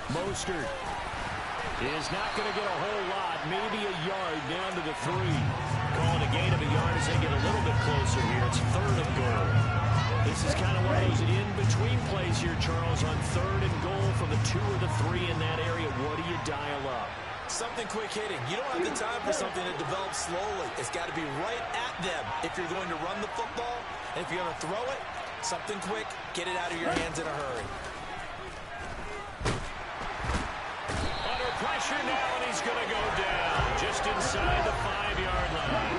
Mostert is not going to get a whole lot, maybe a yard down to the 3. Calling a gain of a yard as they get a little bit closer here. It's third and goal. This is kind of one of those in-between plays here, Charles, on third and goal from the 2 or the 3 in that area. What do you dial up? Something quick hitting. You don't have the time for something that develops slowly. It's got to be right at them if you're going to run the football. And if you're going to throw it, something quick, get it out of your hands in a hurry. Under pressure now, and he's going to go down just inside the 5-yard line.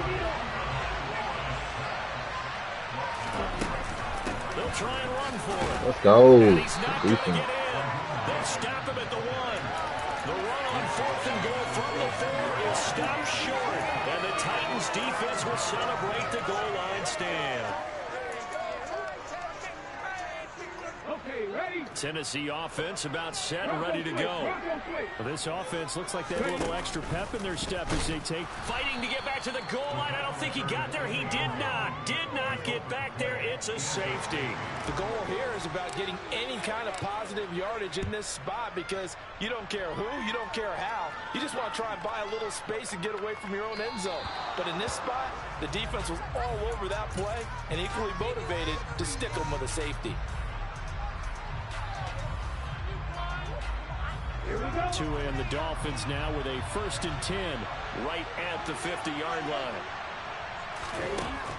They'll try and run for it. Let's go. And he's not going to get in. They'll stop him at the 1. The run on fourth and goal from the 4 is stopped short. And the Titans defense will celebrate the goal line stand. Tennessee offense about set and ready to go. Well, this offense looks like they have a little extra pep in their step as they take fighting to get back to the goal line. I don't think he got there. He did not get back there in It's a safety. The goal here is about getting any kind of positive yardage in this spot because you don't care who, you don't care how. You just want to try and buy a little space and get away from your own end zone. But in this spot, the defense was all over that play and equally motivated to stick them with a safety. Tua and the Dolphins now with a 1st and 10 right at the 50-yard line.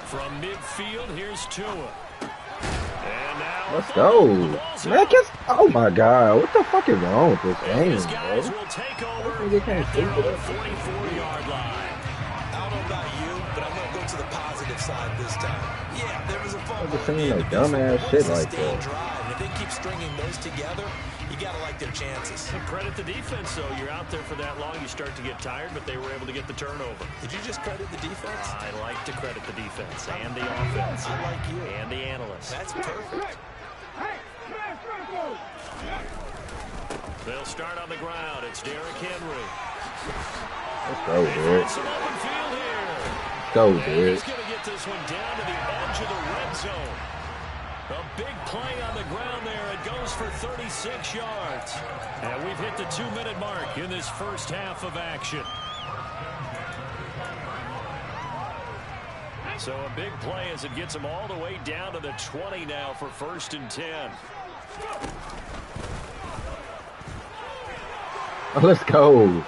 From midfield, here's Tua. And now Let's go. Man, oh my God. What the fuck is wrong with this game, these guys bro? will take over They can't at their take own it. 44-yard line. I don't know about you, but I'm going to go to the positive side this time. Yeah, there was a fumble. just saying, like, dumbass shit like that. Drive. And if they keep stringing those together, you got to like their chances. And credit the defense, though. You're out there for that long, you start to get tired, but they were able to get the turnover. Did you just credit the defense? I like to credit the defense and the offense. I like you. And the analysts. That's perfect. They'll start on the ground. It's Derrick Henry. Let's go, They dude. find some open field here. Go, And dude. he's going to get this one down to the edge of the red zone. A big play on the ground there. It goes for 36 yards. And we've hit the 2-minute mark in this first half of action. So a big play as it gets them all the way down to the 20 now for 1st and 10. Let's go. And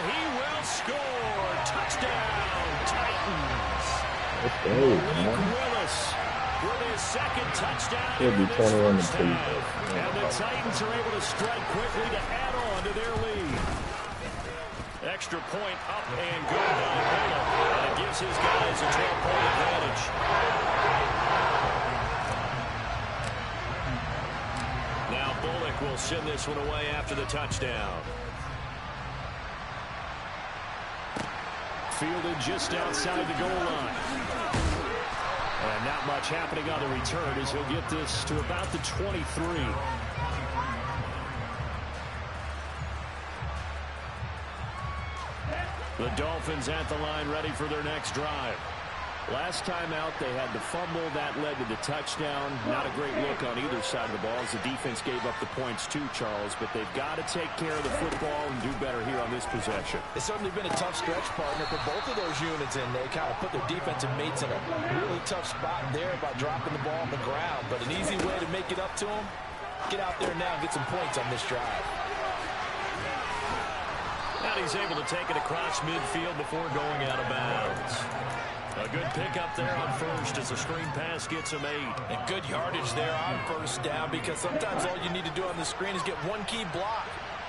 he will score. Touchdown, Titans. Let's go, man. Willis with his 2nd touchdown. He'll be in this 21 first to 2. half. And the Titans are able to strike quickly to add on to their lead. Extra point up and good by Taylor. And it gives his guys a 12-point advantage. Now Bullock will send this one away after the touchdown. Fielded just outside the goal line. And not much happening on the return as he'll get this to about the 23. The Dolphins at the line ready for their next drive. Last time out, they had the fumble. That led to the touchdown. Not a great look on either side of the ball as the defense gave up the points too, Charles. But they've got to take care of the football and do better here on this possession. It's certainly been a tough stretch, partner, for both of those units, and they kind of put their defensive mates in a really tough spot there by dropping the ball on the ground. But an easy way to make it up to them, get out there now and get some points on this drive. And he's able to take it across midfield before going out of bounds. A good pickup there on first as the screen pass gets him 8. And good yardage there on 1st down because sometimes all you need to do on the screen is get one key block.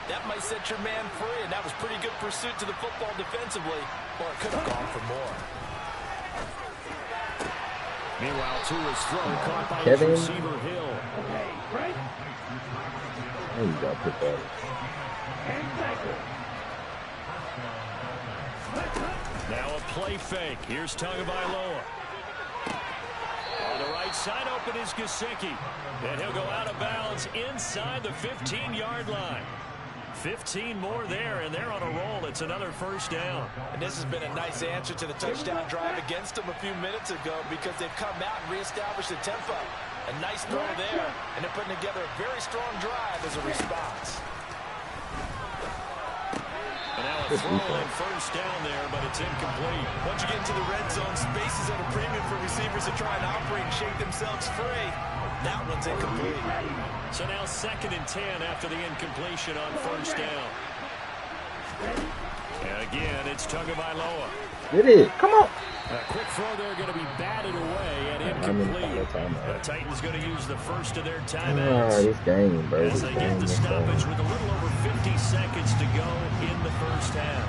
That might set your man free, and that was pretty good pursuit to the football defensively, or it could have gone for more. Meanwhile, Tua's throw caught by Kevin. his receiver Hill. There you go, put that. Now a play fake. Here's Tagovailoa. On the right side, open is Gesicki. And he'll go out of bounds inside the 15-yard line. 15 more there, and they're on a roll. It's another 1st down. And this has been a nice answer to the touchdown drive against them a few minutes ago because they've come out and reestablished the tempo. A nice throw there, and they're putting together a very strong drive as a response. And now a throw on 1st down there, but it's incomplete. Once you get into the red zone, space is at a premium for receivers to try and operate and shake themselves free. That one's incomplete. So now 2nd and 10 after the incompletion on 1st down. And again, it's Tagovailoa. Get it. Come on. A quick throw there going to be batted away and incomplete. The Titans going to use the first of their timeouts. This game, bro. As they get the stoppage with a little over 50 seconds to go in the 1st half.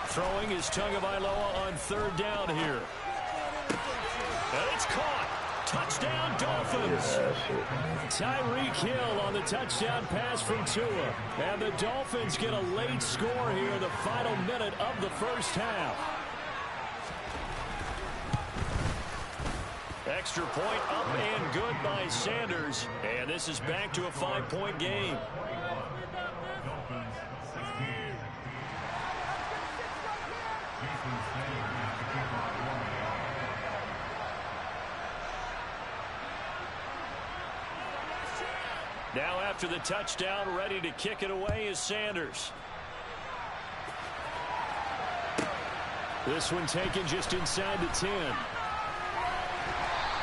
Throwing is Tagovailoa on 3rd down here. And it's caught. Touchdown, Dolphins. Tyreek Hill on the touchdown pass from Tua. And the Dolphins get a late score here in the final minute of the 1st half. Extra point up and good by Sanders. And this is back to a 5-point game. Now after the touchdown, ready to kick it away is Sanders. This one taken just inside the 10.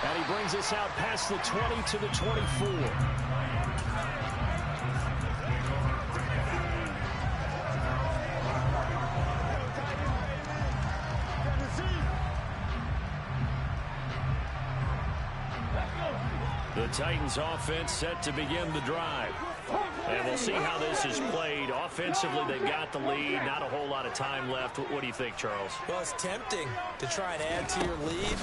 And he brings us out past the 20 to the 24. The Titans offense set to begin the drive. And we'll see how this is played. Offensively, they've got the lead. Not a whole lot of time left. What do you think, Charles? Well, it's tempting to try and add to your lead,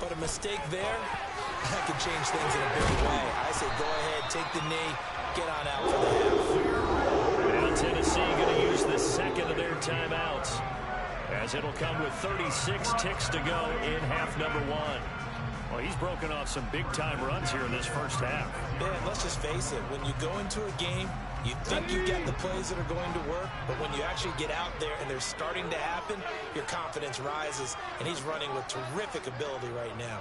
but a mistake there, that could change things in a big way. I say go ahead, take the knee, get on out for the half. Now Tennessee going to use the second of their timeouts, as it'll come with 36 ticks to go in half number 1. Well, he's broken off some big-time runs here in this first half. Man, let's just face it. When you go into a game, you think you've got the plays that are going to work, but when you actually get out there and they're starting to happen, your confidence rises, and he's running with terrific ability right now.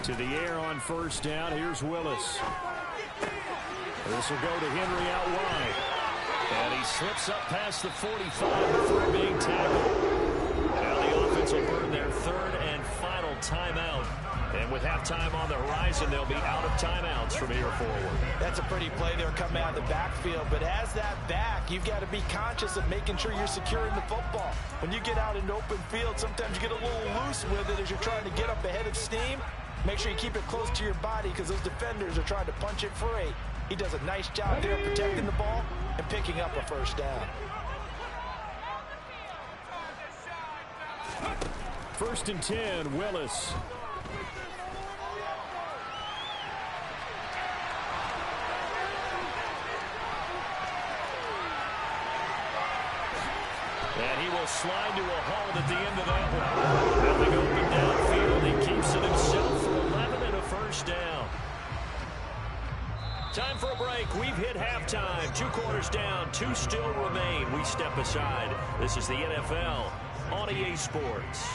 To the air on first down. Here's Willis. This will go to Henry out wide. And he slips up past the 45 before being tackled. Now the offense will burn their third and final timeout. And with halftime on the horizon, they'll be out of timeouts from here forward. That's a pretty play there coming out of the backfield. But as that back, you've got to be conscious of making sure you're securing the football. When you get out in open field, sometimes you get a little loose with it as you're trying to get up ahead of steam. Make sure you keep it close to your body because those defenders are trying to punch it free. He does a nice job there protecting the ball and picking up a first down. First and 10, Willis. And he will slide to a halt at the end of that one. Having open downfield, he keeps it himself for 11 and a first down. Time for a break. We've hit halftime. 2 quarters down, 2 still remain. We step aside. This is the NFL on EA Sports.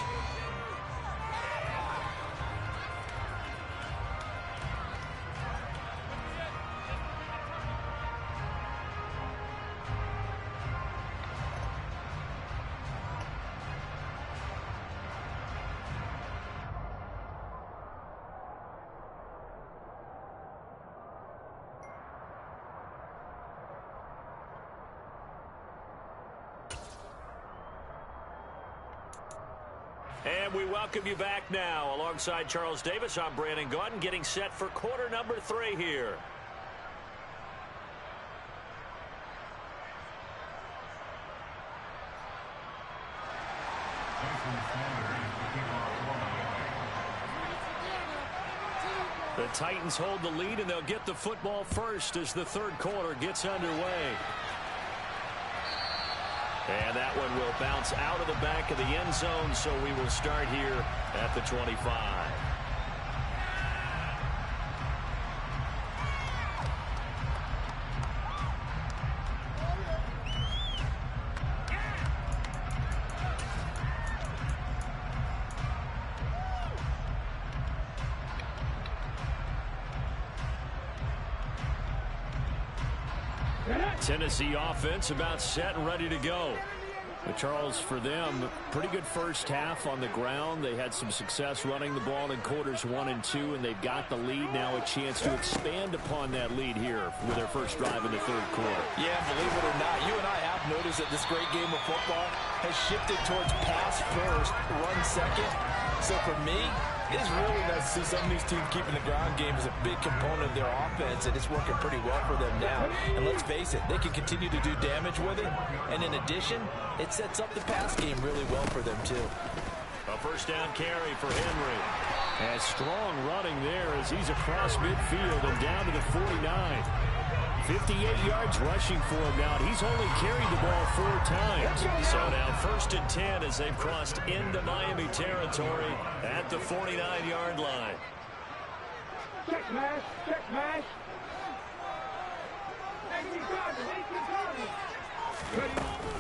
And we welcome you back now. Alongside Charles Davis, I'm Brandon Gaudin, getting set for quarter number 3 here. The Titans hold the lead, and they'll get the football first as the third quarter gets underway. And that one will bounce out of the back of the end zone, so we will start here at the 25. Tennessee offense about set and ready to go. But Charles, for them, pretty good first half on the ground. They had some success running the ball in quarters 1 and 2, and they've got the lead now, a chance to expand upon that lead here with their first drive in the third quarter. Yeah, believe it or not, you and I have noticed that this great game of football has shifted towards pass first, run second. So for me, it's really nice to see some of these teams keeping the ground game as a big component of their offense, and it's working pretty well for them now. And let's face it, they can continue to do damage with it. And in addition, it sets up the pass game really well for them, too. A first down carry for Henry. And strong running there as he's across midfield and down to the 49. 58 yards rushing for him now. He's only carried the ball 4 times. So now first and 10 as they've crossed into Miami territory at the 49-yard line. Check mash, check mash.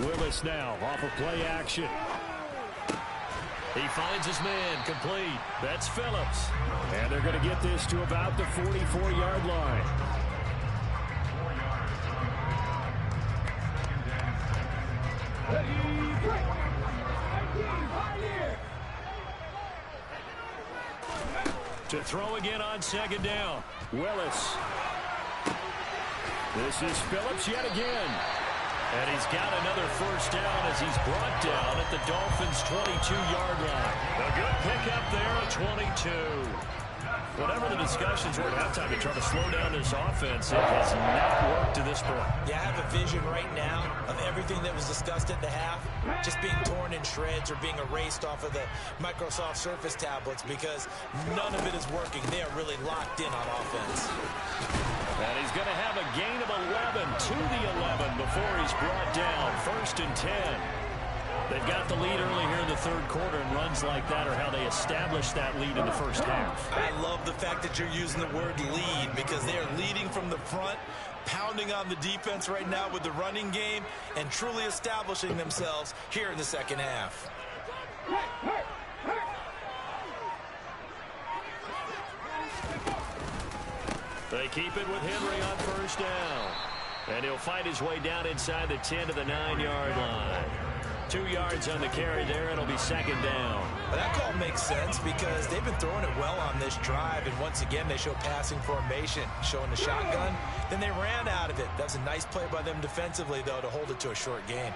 Willis now off of play action. He finds his man, complete. That's Phillips. And they're going to get this to about the 44-yard line. To throw again on second down. Willis. This is Phillips yet again. And he's got another first down as he's brought down at the Dolphins' 22-yard line. A good pickup there at 22. Whatever the discussions were at halftime to try to slow down this offense, it has not worked to this point. Yeah, I have a vision right now of everything that was discussed at the half just being torn in shreds or being erased off of the Microsoft Surface tablets because none of it is working. They are really locked in on offense. And he's going to have a gain of 11 to the 11 before he's brought down. 1st and 10. They've got the lead early here in the third quarter, and runs like that are how they establish that lead in the first half. I love the fact that you're using the word lead because they are leading from the front, pounding on the defense right now with the running game, and truly establishing themselves here in the second half. They keep it with Henry on first down. And he'll fight his way down inside the 10 to the 9-yard line. 2 yards on the carry there. It'll be second down. Well, that call makes sense because they've been throwing it well on this drive. And once again, they show passing formation, showing the shotgun. Then they ran out of it. That was a nice play by them defensively, though, to hold it to a short gain.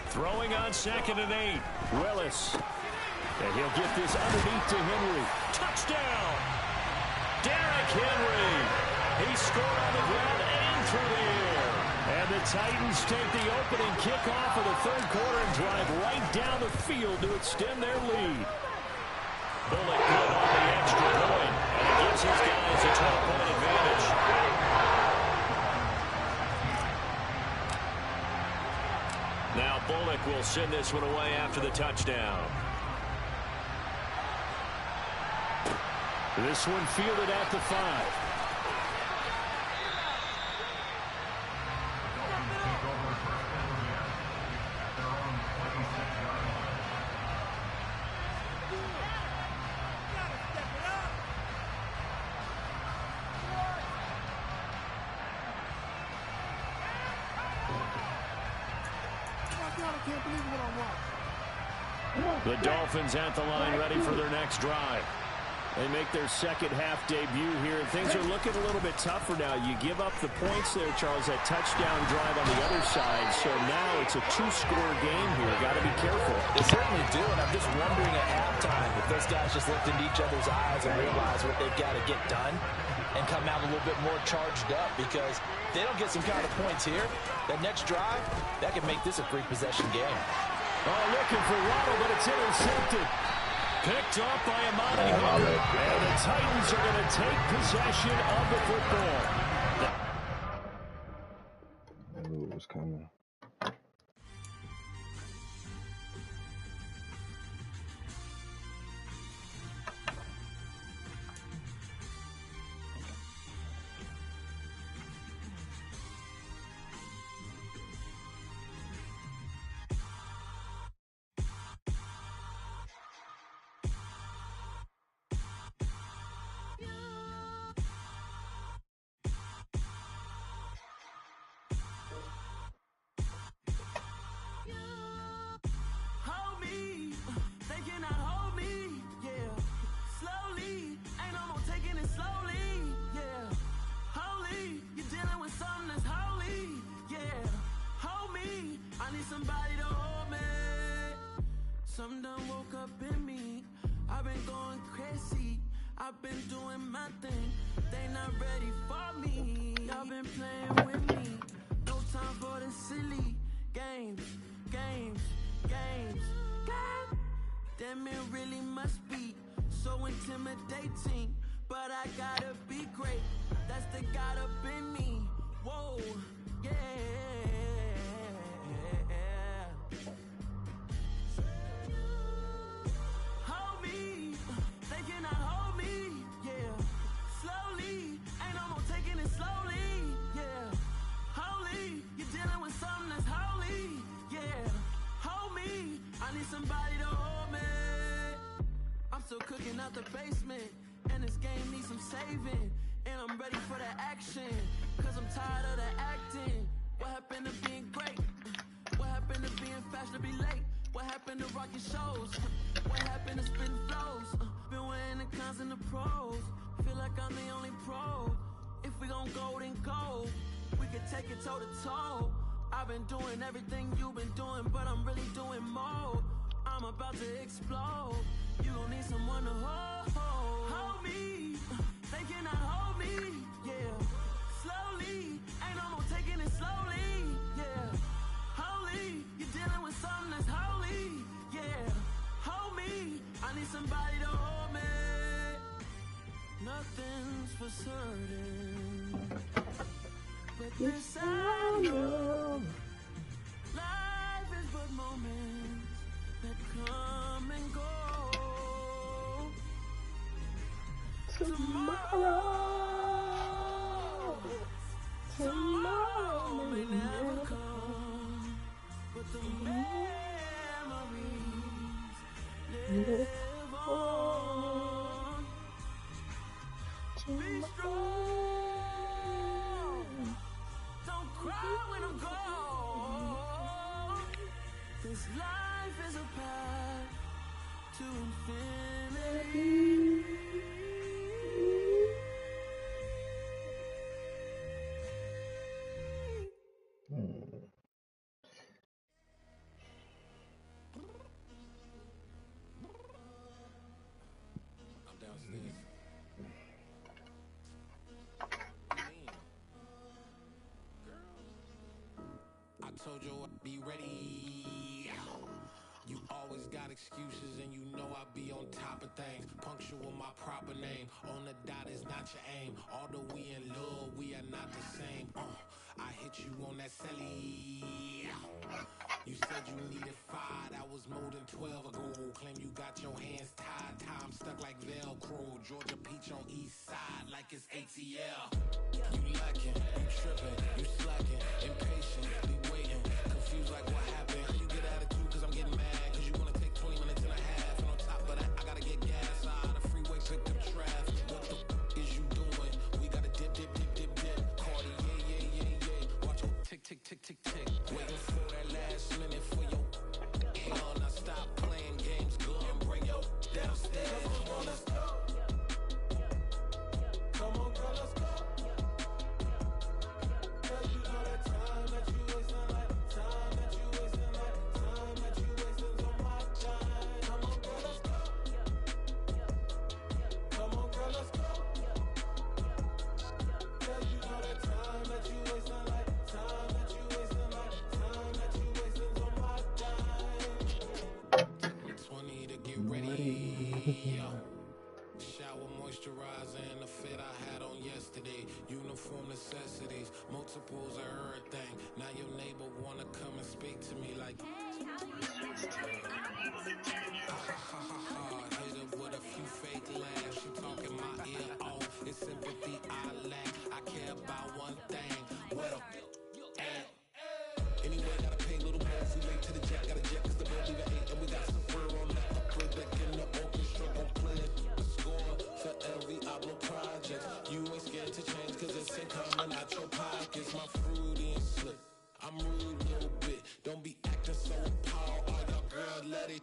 Throwing on 2nd and 8. Willis. And he'll get this underneath to Henry. Touchdown! Derrick Henry. He scored on the ground and through the air. And the Titans take the opening kickoff of the third quarter and drive right down the field to extend their lead. Bullock good on the extra point, and it gives his guys a 12-point advantage. Now Bullock will send this one away after the touchdown. This one fielded at the 5. The Dolphins at the line, ready for their next drive. They make their second half debut here. Things are looking a little bit tougher now. You give up the points there, Charles, that touchdown drive on the other side. So now it's a 2-score game here. Got to be careful. They certainly do, and I'm just wondering at halftime if those guys just looked into each other's eyes and realize what they've got to get done and come out a little bit more charged up, because if they don't get some kind of points here, that next drive, that could make this a 3-possession game. Oh, looking for Waddle, but it's intercepted. Picked up by Amani Hooker. And the Titans are going to take possession of the football. I knew it was coming. Something done woke up in me. I've been going crazy. I've been doing my thing. They not ready for me. Y'all been playing with me. No time for the silly games. God damn, it really must be so intimidating. But I gotta be great. That's the God up in me. Whoa, yeah. Somebody to hold me. still cooking out the basement. And this game needs some saving. And I'm ready for the action. Cause I'm tired of the acting. What happened to being great? What happened to being fast to be late? What happened to rocking shows? What happened to spitting flows? Been weighing the cons and the pros. Feel like I'm the only pro. If we gon' go, then go. We can take it toe to toe. I've been doing everything you've been doing, but I'm really doing more. I'm about to explode. You gon' need someone to hold me. They cannot hold me, yeah. Slowly, ain't no more taking it slowly, yeah. Holy, you're dealing with something that's holy, yeah. Hold me, I need somebody to hold me. Nothing's for certain, but this I know. Life is but moments that come and go. Tomorrow may never come, but the memories live on. Be strong. Don't cry when I'm gone. This life is a path to infinity. I'm downstairs. I told you I'd be ready. You always got excuses and you know I be on top of things. Punctual my proper name. On the dot is not your aim. Although we in love, we are not the same. I hit you on that celly. You said you needed 5, that was more than 12 ago. Claim you got your hands tied, time stuck like Velcro. Georgia Peach on east side like it's ATL. You lacking, you tripping, you slacking, impatient, be waiting, confused like what happened. You get attitude cause I'm getting mad, cause you wanna take 20 minutes and a half. And on top of that, I gotta get gas out of the freeway, picked up traffic. What the is you doing? We gotta dip, dip, dip, dip, dip. Cardi, yeah. Watch your tick, tick, tick, tick, tick. Waiting for that last minute for your hell. Now stop playing games, girl, and bring your downstairs. Come on, let's go. Come on, girl, let's go. Cause you know that time that you wasting, like time that you wasting, like time that you wasting on my time. Come on, girl, let's go. Come on, girl, let's go. Cause you know that time that you wasting, like time that you wasting, like time that you wasting on my time. Took me 20 to get ready. Shower moisturizer and the fit I had on yesterday. Uniform necessities, multiples of everything. Now your neighbor wanna come and speak to me like, hit her with a few fake laughs. She talking my ear off. It's sympathy I lack. I care about one thing. What a at. Anyway, gotta pay a little more. We late to the jet, gotta jet cause the boat leave at 8. And we got some fur on the upper deck in the orchestra. Gon' play it. Score for every Ablo project. You ain't scared to change cause it's income and out your pockets. My fruity and slick. I'm rude a little bit. Don't be acting so appalled. All y'all girl, let it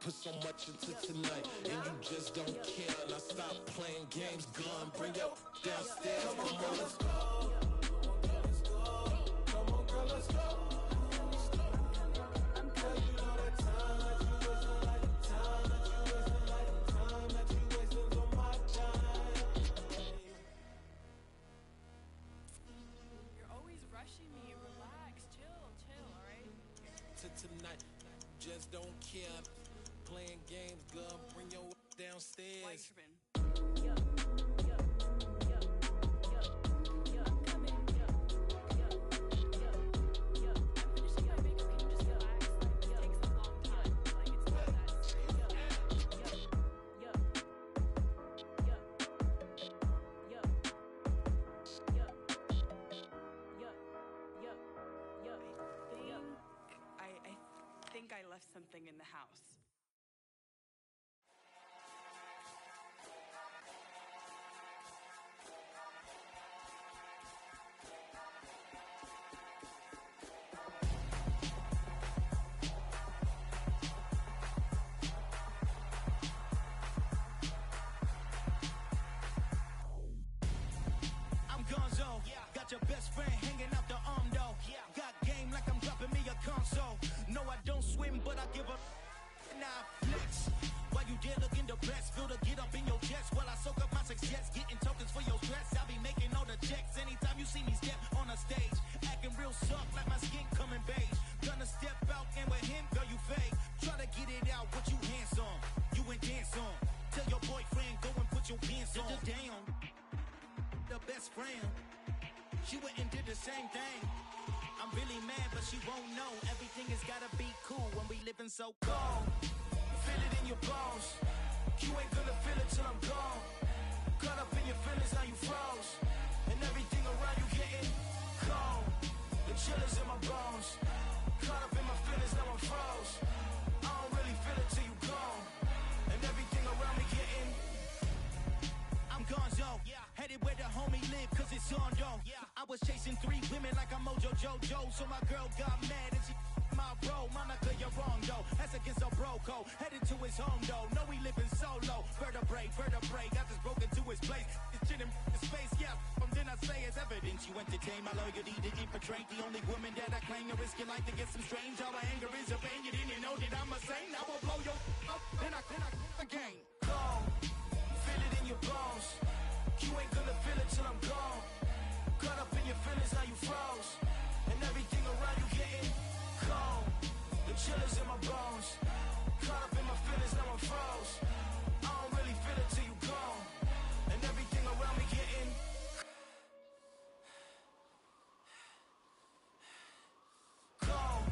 put so much into tonight. And you just don't care. Now stop playing games, gun. Bring your downstairs. Come on, let's go. Come on, girl, let's go. Cause you know that time that you wasting, like time that you wasting, like time that you wasting on my time. You're always rushing me. Relax, chill, alright? Tonight, just don't care. Playing games, girl. Bring your downstairs. Why you tripping? I think I left something in the house. same thing. I'm really mad, but she won't know. Everything has gotta be cool when we living so cold. Feel it in your bones. You ain't gonna feel it till I'm gone. Caught up in your feelings, now you froze. And everything around you getting cold. The chill is in my bones. Caught up in my feelings, now I'm froze. I don't really feel it till you gone. And everything around me getting I'm gonzo, headed where the homie live, cause it's on, yo. I was chasing 3 women like I'm Mojo Jojo, so my girl got mad and she my bro. Monica, you're wrong, though. That's against a bro code. Headed to his home, though. No, he living solo. Vertebrae, got this broken to his place. It's chin in his face, yeah. From then I say it's evidence. You entertain my loyalty to infiltrate the only woman that I claim. You risk your life to get some strange. All my anger is a pain. You didn't know that I'm a saint. I will blow your up, then I again. Gone. Feel it in your bones. You ain't gonna feel it till I'm gone. Caught up in your feelings, now you froze. And everything around you getting cold. The chill is in my bones. Caught up in my feelings, now I'm froze. I don't really feel it till you gone. And everything around me getting cold.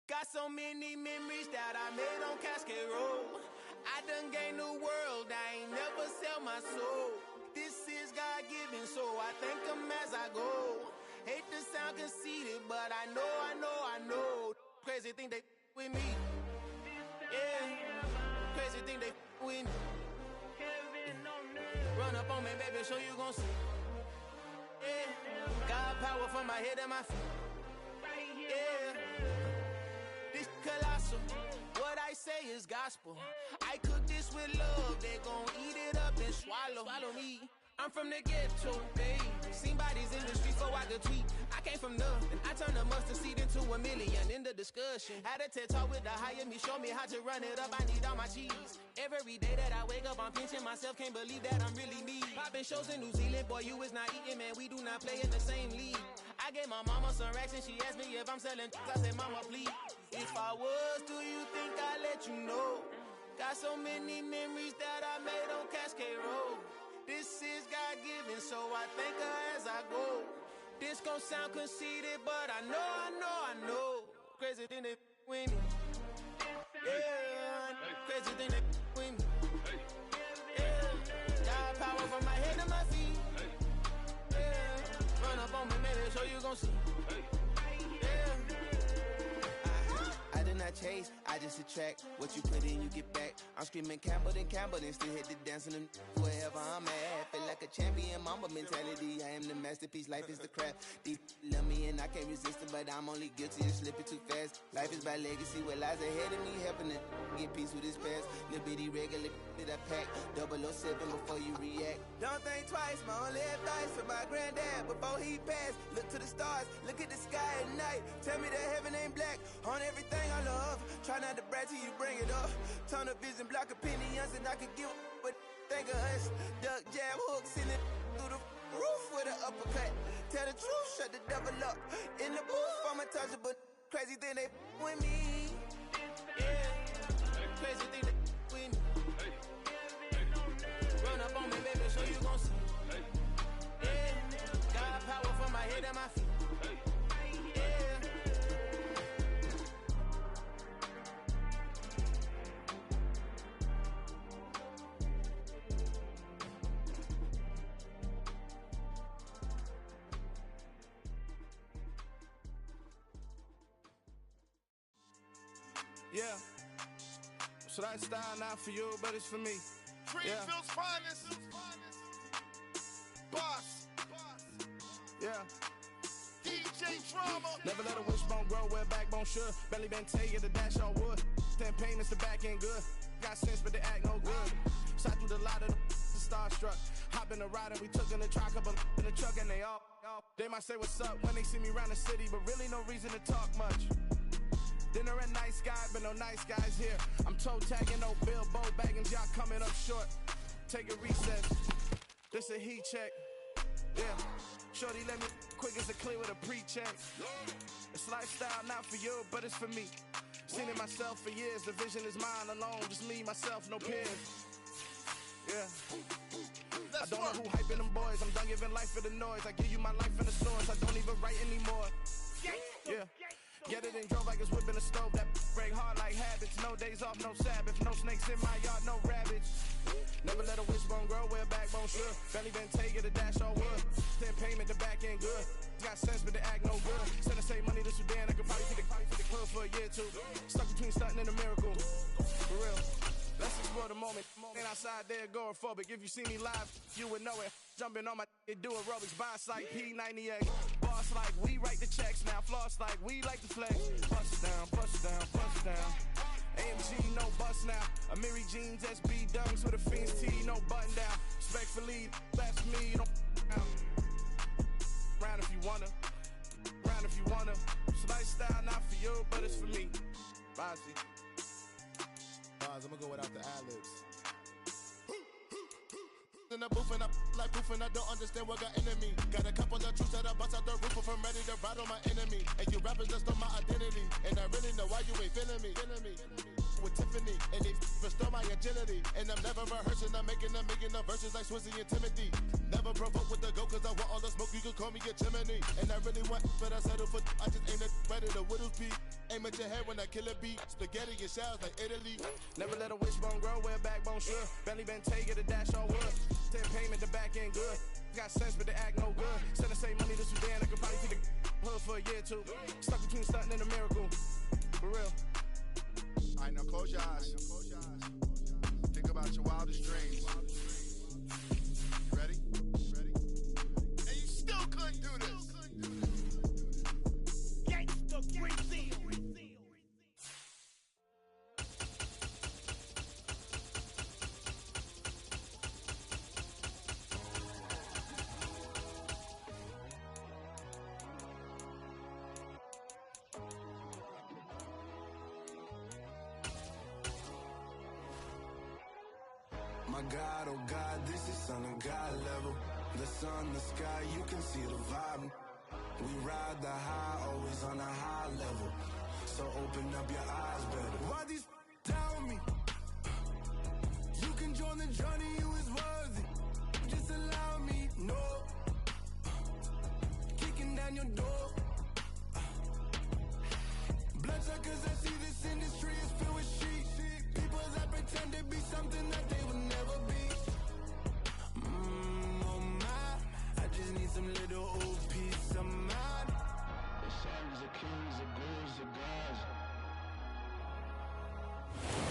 Got so many memories that I made on Cascade Road. I done gained the world, I ain't never sell my soul. This is God-given, so I thank him as I go. Hate to sound conceited, but I know. Crazy thing they with me. Yeah, crazy thing they with me. Run up on me, baby, so you gon' see. Yeah, got power from my head and my feet. Yeah. Colossal, what I say is gospel. I cook this with love, they gon' eat it up and swallow me. I'm from the ghetto, baby. Seen bodies in the streets, so I could tweet. I came from nothing, I turned a mustard seed into a million in the discussion. Had a TED talk with the higher me, show me how to run it up, I need all my cheese. Every day that I wake up, I'm pinching myself, can't believe that I'm really me. Popping shows in New Zealand, boy, you is not eating, man, we do not play in the same league. I gave my mama some racks and she asked me if I'm selling I said, mama, please. If I was, do you think I'd let you know? Got so many memories that I made on Cascade Road. This is God-given, so I thank her as I go. This gon' sound conceited, but I know. Crazy thing they with me. Yeah, crazy thing they with me. Yeah, got power from my head to my feet. Yeah, run up on me, maybe so you gon' see. I chase, I just attract what you put in, you get back. I'm screaming Campbell, then still hit the dance and wherever I'm at. Feel like a champion, mama mentality. I am the masterpiece, life is the crap. Deep love me and I can't resist it, but I'm only guilty of slipping too fast. Life is by legacy, what lies ahead of me, helping to get peace with his past. Little bitty regular that I pack, 007 before you react. Don't think twice, my only advice for my granddad before he passed. Look to the stars, look at the sky at night. Tell me that heaven ain't black on everything I love. Try not to brag till you bring it up. Tunnel vision, block opinions, and I could give but think of us. Duck jab hooks in it through the roof with an uppercut. Tell the truth, shut the devil up. In the booth, I'm untouchable. Crazy thing they with me. Yeah, crazy thing they with me. Run up on me, baby, so you gon' see. Yeah, got power from my head and my feet. Yeah, so that style not for you, but it's for me. Greenfield's finest. Boss. Yeah. DJ Drama. Never let a wishbone grow where backbone should. Belly been tell you the dash on wood. 10 payments, the back end good. Got sense, but they act no good. Shot through the lot of the starstruck. Hop in the ride and we took in the truck up in the truck and they all. They might say what's up when they see me around the city, but really no reason to talk much. Dinner a nice guy, but no nice guys here. I'm toe tagging, no Bilbo Baggins, y'all coming up short. take a recess. This a heat check. Yeah. Shorty let me quick as a clear with a pre-check. It's lifestyle not for you, but it's for me. Seen it myself for years. The vision is mine alone. Just me, myself, no peers. Yeah. I don't know who hyping them boys. I'm done giving life for the noise. I give you my life in the stores. I don't even write anymore. Yeah. Get it and drove like it's whipping a stove. That break hard like habits. No days off, no Sabbath. No snakes in my yard, no rabbits. Never let a wishbone grow where a backbone should. Belly been take it, a dash all wood. Then payment, the back end good. Got sense, but they act no good. Send a save money to Sudan. I could probably take the club for a year or two. Stuck between stunting and a miracle. For real. Let's explore the moment. Ain't outside there agoraphobic. If you see me live, you would know it. Jumping on my do aerobics. Boss like P90X. Boss like we write the checks now. Floss like we like to flex. Bust down, bust down, bust down. AMG, no bust now. Amiri jeans, SB dunks with a Fiends T, no button down. Respectfully, that's me. Don't round if you wanna. Round if you wanna. It's lifestyle not for you, but it's for me. Bossy. I'm gonna go without the ad-libs. In the booth and I like proof and I don't understand what got into me. Got a couple of troops that I bust out the roof if I'm ready to ride on my enemy. And you rappers just on my identity. And I really know why you ain't feeling me. With Tiffany, and they restore my agility. And I'm never rehearsing, I'm making a million of verses like Swizzy and Timothy. Never provoke with the go, cause I want all the smoke, you can call me a chimney. And I really want, but I settle for, I just ain't ready to whittles beat. Aim at your head when I kill a beat. Spaghetti and shells like Italy. Never let a wishbone grow where a backbone should. Belly been take it, a dash all wood. Then payment, the back end good. Got sense, but they act no good. Send a save money to Sudan, I could probably take the hood for a year or two. Stuck between stunting and a miracle. For real. All right, now close your eyes. Think about your wildest dreams. You ready? And you still couldn't do this. Gangsta Brazil. My God, oh God, this is son of God level. The sun, the sky, you can see the vibe. We ride the high, always on a high level. So open up your eyes better. Why these tell me? You can join the journey, you is worthy. Just allow me, no. Kicking down your door. Bloodsuckers, I see this industry is filled with sheep. People that pretend to be something that they will never be. Oh my, I just need some little old peace of mind. The sons of kings, the ghouls, the gods.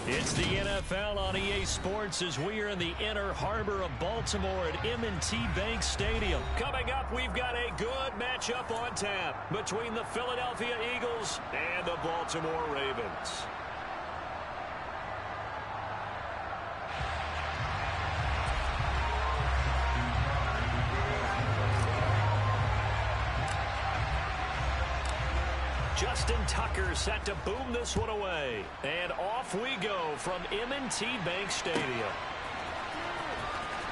It's the NFL on EA Sports as we are in the inner harbor of Baltimore at M&T Bank Stadium. Coming up, we've got a good matchup on tap between the Philadelphia Eagles and the Baltimore Ravens. Justin Tucker set to boom this one away. And off we go from M&T Bank Stadium.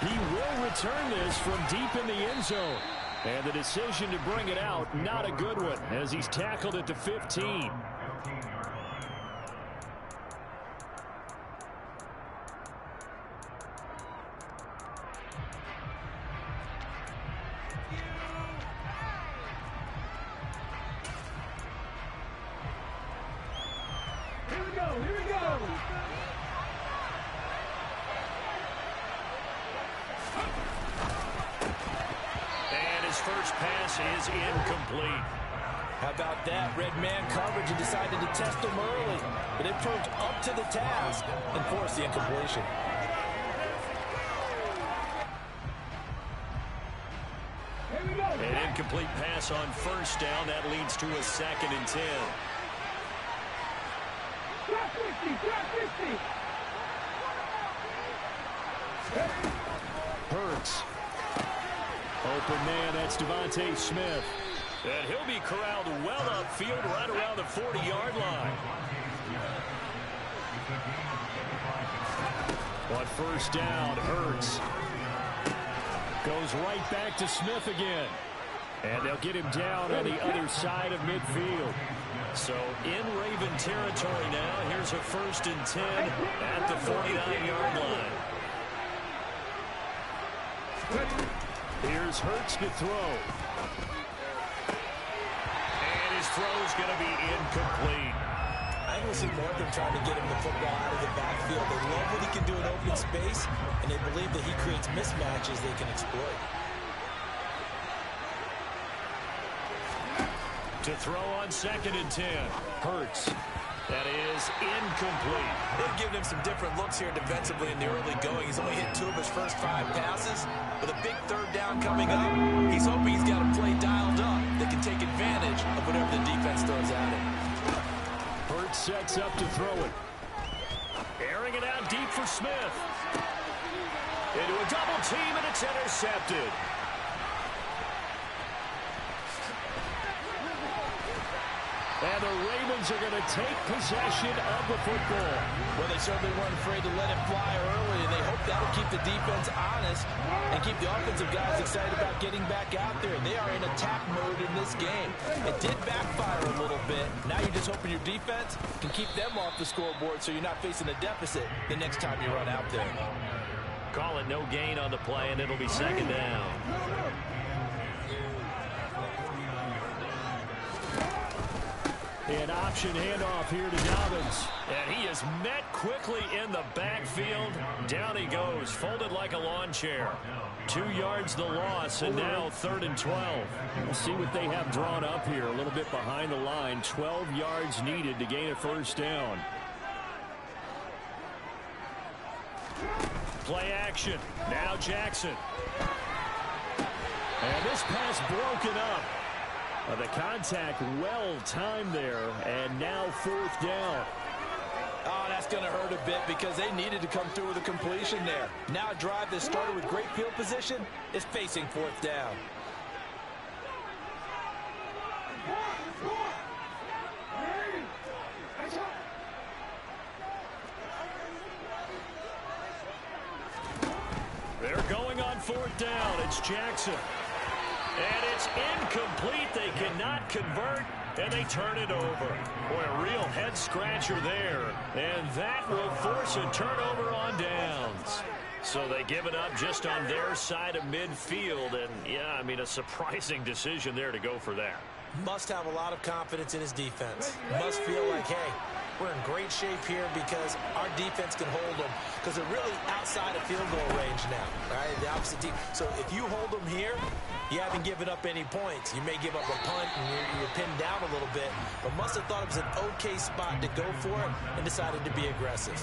He will return this from deep in the end zone. And the decision to bring it out, not a good one, as he's tackled at the 15. First pass is incomplete. How about that? Red man coverage and decided to test him early. But it proved up to the task and forced the incompletion. An incomplete pass on first down. That leads to a 2nd and 10. Hurts. Open man, that's Devontae Smith. And he'll be corralled well upfield right around the 40-yard line. On first down. Hurts goes right back to Smith again. And they'll get him down on the other side of midfield. So in Raven territory now. Here's a 1st and 10 at the 49-yard line. Here's Hurts to throw. And his throw is going to be incomplete. I think we'll see more of them trying to get him the football out of the backfield. They love what he can do in open space, and they believe that he creates mismatches they can exploit. To throw on 2nd and 10. Hurts. That is incomplete. They've given him some different looks here defensively in the early going. He's only hit 2 of his first 5 passes. With a big 3rd down coming up, he's hoping he's got a play dialed up that can take advantage of whatever the defense throws at him. Hurts sets up to throw it. Airing it out deep for Smith. Into a double team, and it's intercepted. And the Ravens are going to take possession of the football. Well, they certainly weren't afraid to let it fly early, and they hope that'll keep the defense honest and keep the offensive guys excited about getting back out there. They are in attack mode in this game. It did backfire a little bit. Now you're just hoping your defense can keep them off the scoreboard so you're not facing a deficit the next time you run out there. Call it no gain on the play, and it'll be 2nd down. An option handoff here to Dobbins. And he is met quickly in the backfield. Down he goes, folded like a lawn chair. 2 yards the loss, and now 3rd and 12. We'll see what they have drawn up here. A little bit behind the line. 12 yards needed to gain a 1st down. Play action. Now Jackson. And this pass broken up. The contact well timed there, and now 4th down. Oh, that's going to hurt a bit because they needed to come through with a completion there. Now a drive that started with great field position is facing 4th down. They're going on 4th down. It's Jackson. And it's incomplete. They cannot convert, and they turn it over. Boy, a real head-scratcher there. And that will force a turnover on downs. So they give it up just on their side of midfield. And, yeah, I mean, a surprising decision there to go for that. Must have a lot of confidence in his defense. Must feel like, hey, we're in great shape here because our defense can hold them because they're really outside of field goal range now, right? The opposite team. So if you hold them here, you haven't given up any points. You may give up a punt and you're pinned down a little bit, but must have thought it was an okay spot to go for it and decided to be aggressive.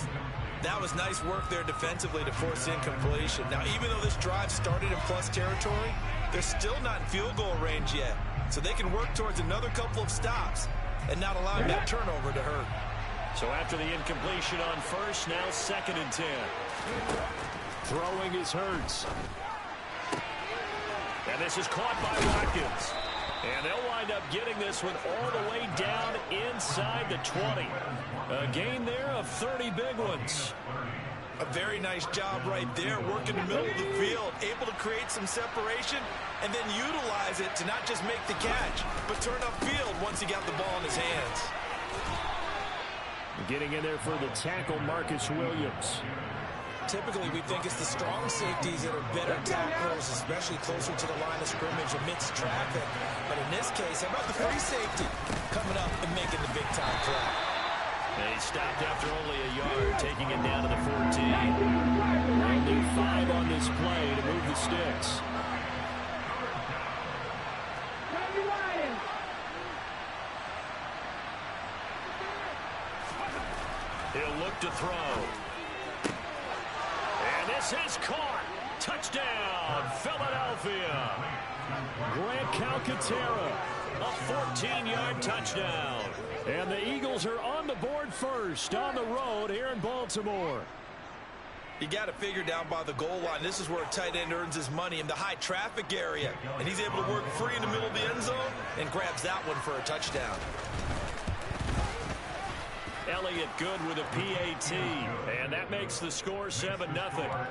That was nice work there defensively to force incompletion. Now, even though this drive started in plus territory, they're still not in field goal range yet. So they can work towards another couple of stops and not allowing that turnover to hurt. So after the incompletion on 1st, now 2nd and 10. Throwing is Hurts. And this is caught by Watkins. And they'll wind up getting this one all the way down inside the 20. A gain there of 30 big ones. A very nice job right there, working the middle of the field, able to create some separation and then utilize it to not just make the catch, but turn upfield once he got the ball in his hands. Getting in there for the tackle, Marcus Williams. Typically, we think it's the strong safeties that are better tacklers, especially closer to the line of scrimmage amidst traffic. But in this case, how about the free safety coming up and making the big-time play? And he stopped after only a yard, taking it down to the 14. Only 5 on this play to move the sticks. He'll look to throw. And this is caught. Touchdown, Philadelphia. Grant Calcaterra, a 14-yard touchdown. And the Eagles are on the board first on the road here in Baltimore. You got to figure down by the goal line. This is where a tight end earns his money, in the high traffic area. And he's able to work free in the middle of the end zone and grabs that one for a touchdown. Elliott good with a PAT. And that makes the score 7-0.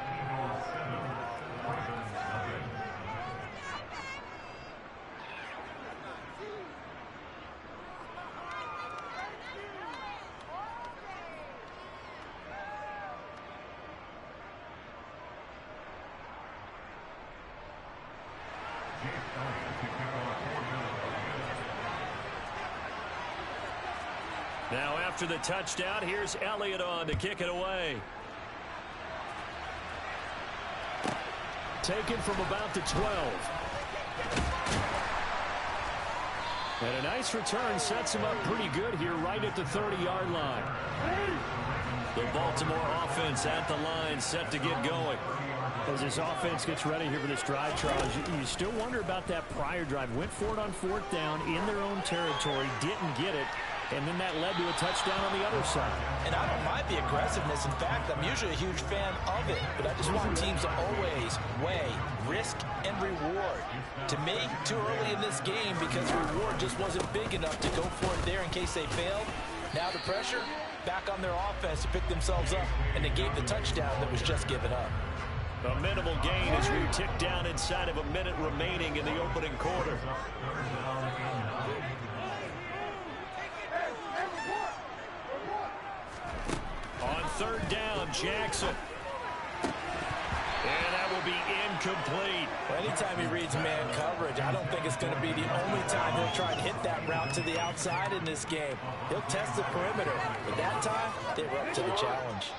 Now after the touchdown, here's Elliott on to kick it away. Taken from about the 12. And a nice return sets him up pretty good here right at the 30-yard line. The Baltimore offense at the line set to get going. As this offense gets ready here for this drive, Charles, you still wonder about that prior drive. Went for it on 4th down in their own territory, didn't get it, and then that led to a touchdown on the other side. And I don't mind the aggressiveness. In fact, I'm usually a huge fan of it, but I just want teams to always weigh risk and reward. To me, too early in this game because the reward just wasn't big enough to go for it there in case they failed. Now the pressure back on their offense to pick themselves up, and they gave the touchdown that was just given up. A minimal gain as we tick down inside of a minute remaining in the opening quarter. On 3rd down, Jackson. And that will be incomplete. Well, anytime he reads man coverage, I don't think it's going to be the only time he'll try and hit that route to the outside in this game. He'll test the perimeter, but that time, they were up to the challenge.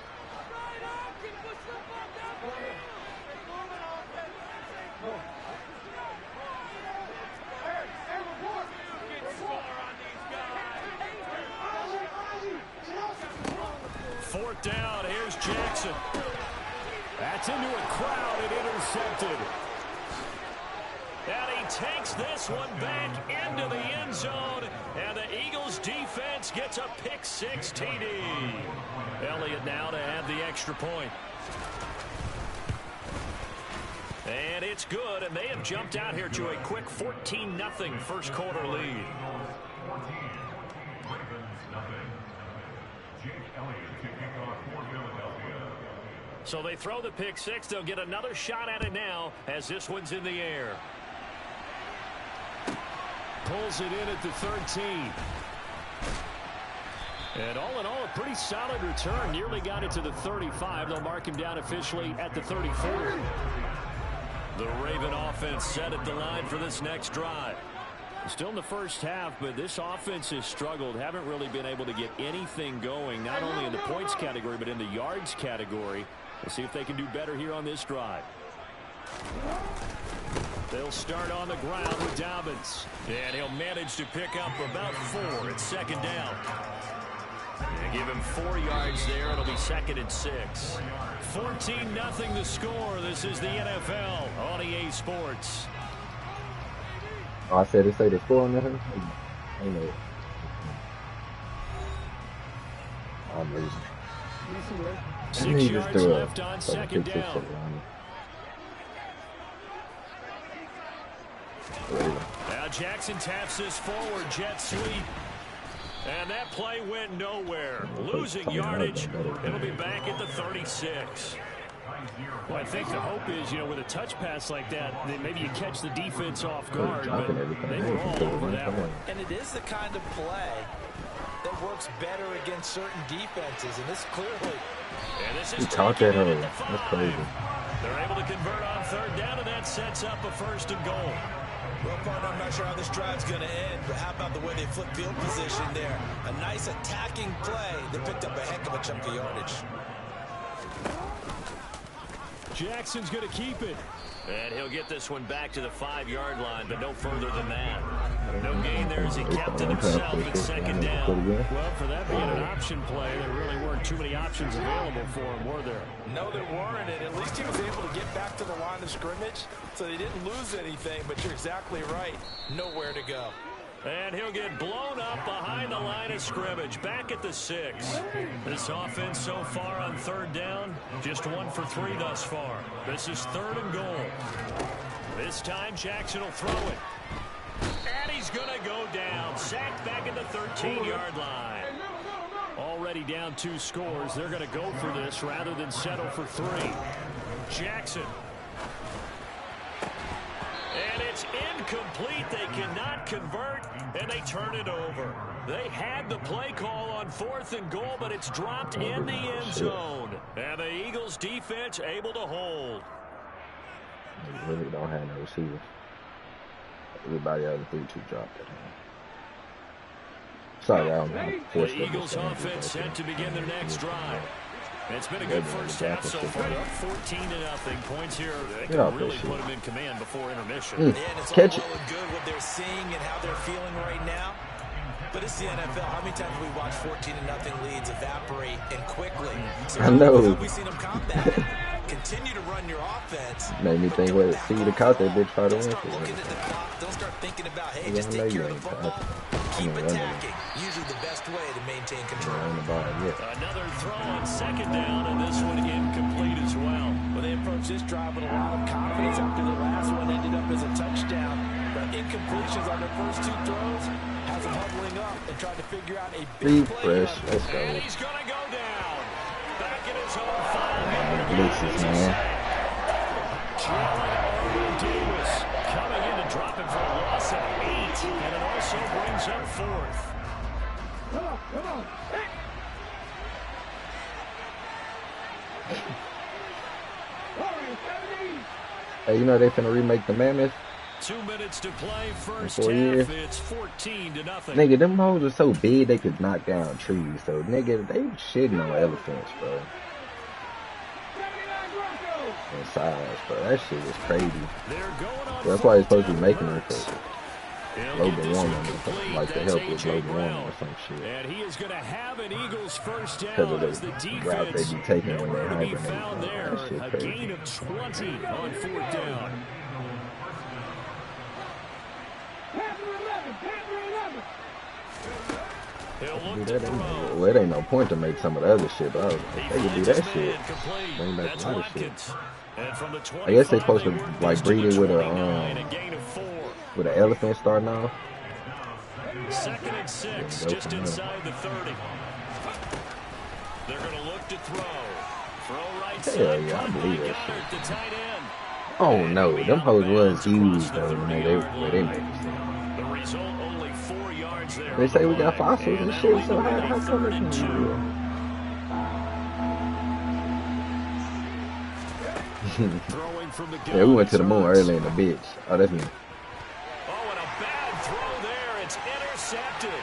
Fourth down, here's Jackson. That's into a crowd and intercepted. And he takes this one back into the end zone, and the Eagles defense gets a pick-6 TD. Elliott now to add the extra point. And it's good, and they have jumped out here to a quick 14-0 first quarter lead. So they throw the pick-6. They'll get another shot at it now as this one's in the air. Pulls it in at the 13. And all in all, a pretty solid return. Nearly got it to the 35. They'll mark him down officially at the 34. The Raven offense set at the line for this next drive. Still in the first half, but this offense has struggled. Haven't really been able to get anything going, not only in the points category, but in the yards category. We'll see if they can do better here on this drive. They'll start on the ground with Dobbins. And he'll manage to pick up about 4 at 2nd down. And give him 4 yards there. It'll be 2nd and 6. 14-0 the score. This is the NFL on EA Sports. Oh, I said to say the score on there. I know. I'm losing. 6 yards left on 2nd down. Now Jackson taps this forward jet sweep. And that play went nowhere. Losing yardage. It'll be back at the 36. Well, I think the hope is, with a touch pass like that maybe you catch the defense off guard, but they were all over that one. And it is the kind of play that works better against certain defenses, and this clearly. And this is caught that early. That's crazy. They're able to convert on 3rd down, and that sets up a 1st and goal. Well, partner, I'm not sure how this drive's going to end, but how about the way they flip field position there? A nice attacking play that picked up a heck of a chunk of yardage. Jackson's going to keep it. And he'll get this one back to the 5-yard line, but no further than that. No gain there as he kept it himself at 2nd down. Well, for that being an option play, there really weren't too many options available for him, were there? No, there weren't, and at least he was able to get back to the line of scrimmage, so they didn't lose anything, but you're exactly right. Nowhere to go. And he'll get blown up behind the line of scrimmage, back at the 6. This offense so far on 3rd down, just 1 for 3 thus far. This is 3rd and goal. This time Jackson will throw it. And he's going to go down, sacked back at the 13-yard line. Already already down 2 scores. They're going to go for this rather than settle for 3. Jackson. And it's incomplete. They cannot convert, and they turn it over. They had the play call on 4th and goal, but it's dropped in the end zone. And the Eagles defense able to hold. They really don't have no receivers. Everybody else think to drop it. Sorry, I don't know. The Eagles offense set to begin their next drive. It's been a good first half so far. 14-0. Points here. They can really put them in command before intermission. Yeah, and it's all well and good what they're seeing and how they're feeling right now. But it's the NFL. How many times have we watched 14-0 leads evaporate and quickly? So I know. We've seen them combat it. Continue to run your offense. Made me think, wait, see the caught that bitch try to win. Start looking at the clock. Don't start thinking about, hey, just take care of the football. Keep attacking. Usually the best way to maintain control. Another throw on 2nd down, and this one incomplete as well. Well, they approached this drive with a lot of confidence after the last one ended up as a touchdown. But incompletions on their first 2 throws has them huddling up and trying to figure out a big play. Let's go. And he's going to go down. Back in his own 5-yard blitzes, man. Jalen Davis coming in to drop him for a loss of 8, and it also brings up 4th. Come on. Hey, you know they finna remake the Mammoth? 2 minutes to play, first half, it's 14-0. Nigga, them hoes are so big they could knock down trees. So, nigga, they shitting on elephants, bro. In size, bro. That shit is crazy. That's why he's supposed to be making her for global warming, like to help with global warming or some shit. And he is going to have an Eagles first down because of as the the route they be taking when they hibernate. There, a gain of 20 on 4th down. Well, it ain't no point to make some of the other shit, but they can do that shit. Bring back a lot of shit. I guess they supposed to like breed it with an elephant starting off. 2nd and 6, just inside the 30. They're going to look to throw. Throw right side. Hell yeah, I believe that shit. Oh no, them hoes was huge though. They made it. The result only 4 yards there. They say we got fossils and shit, so how come it can do? Yeah, we went to the moon early in the bitch. Oh, that's me. Oh, and a bad throw there. It's intercepted.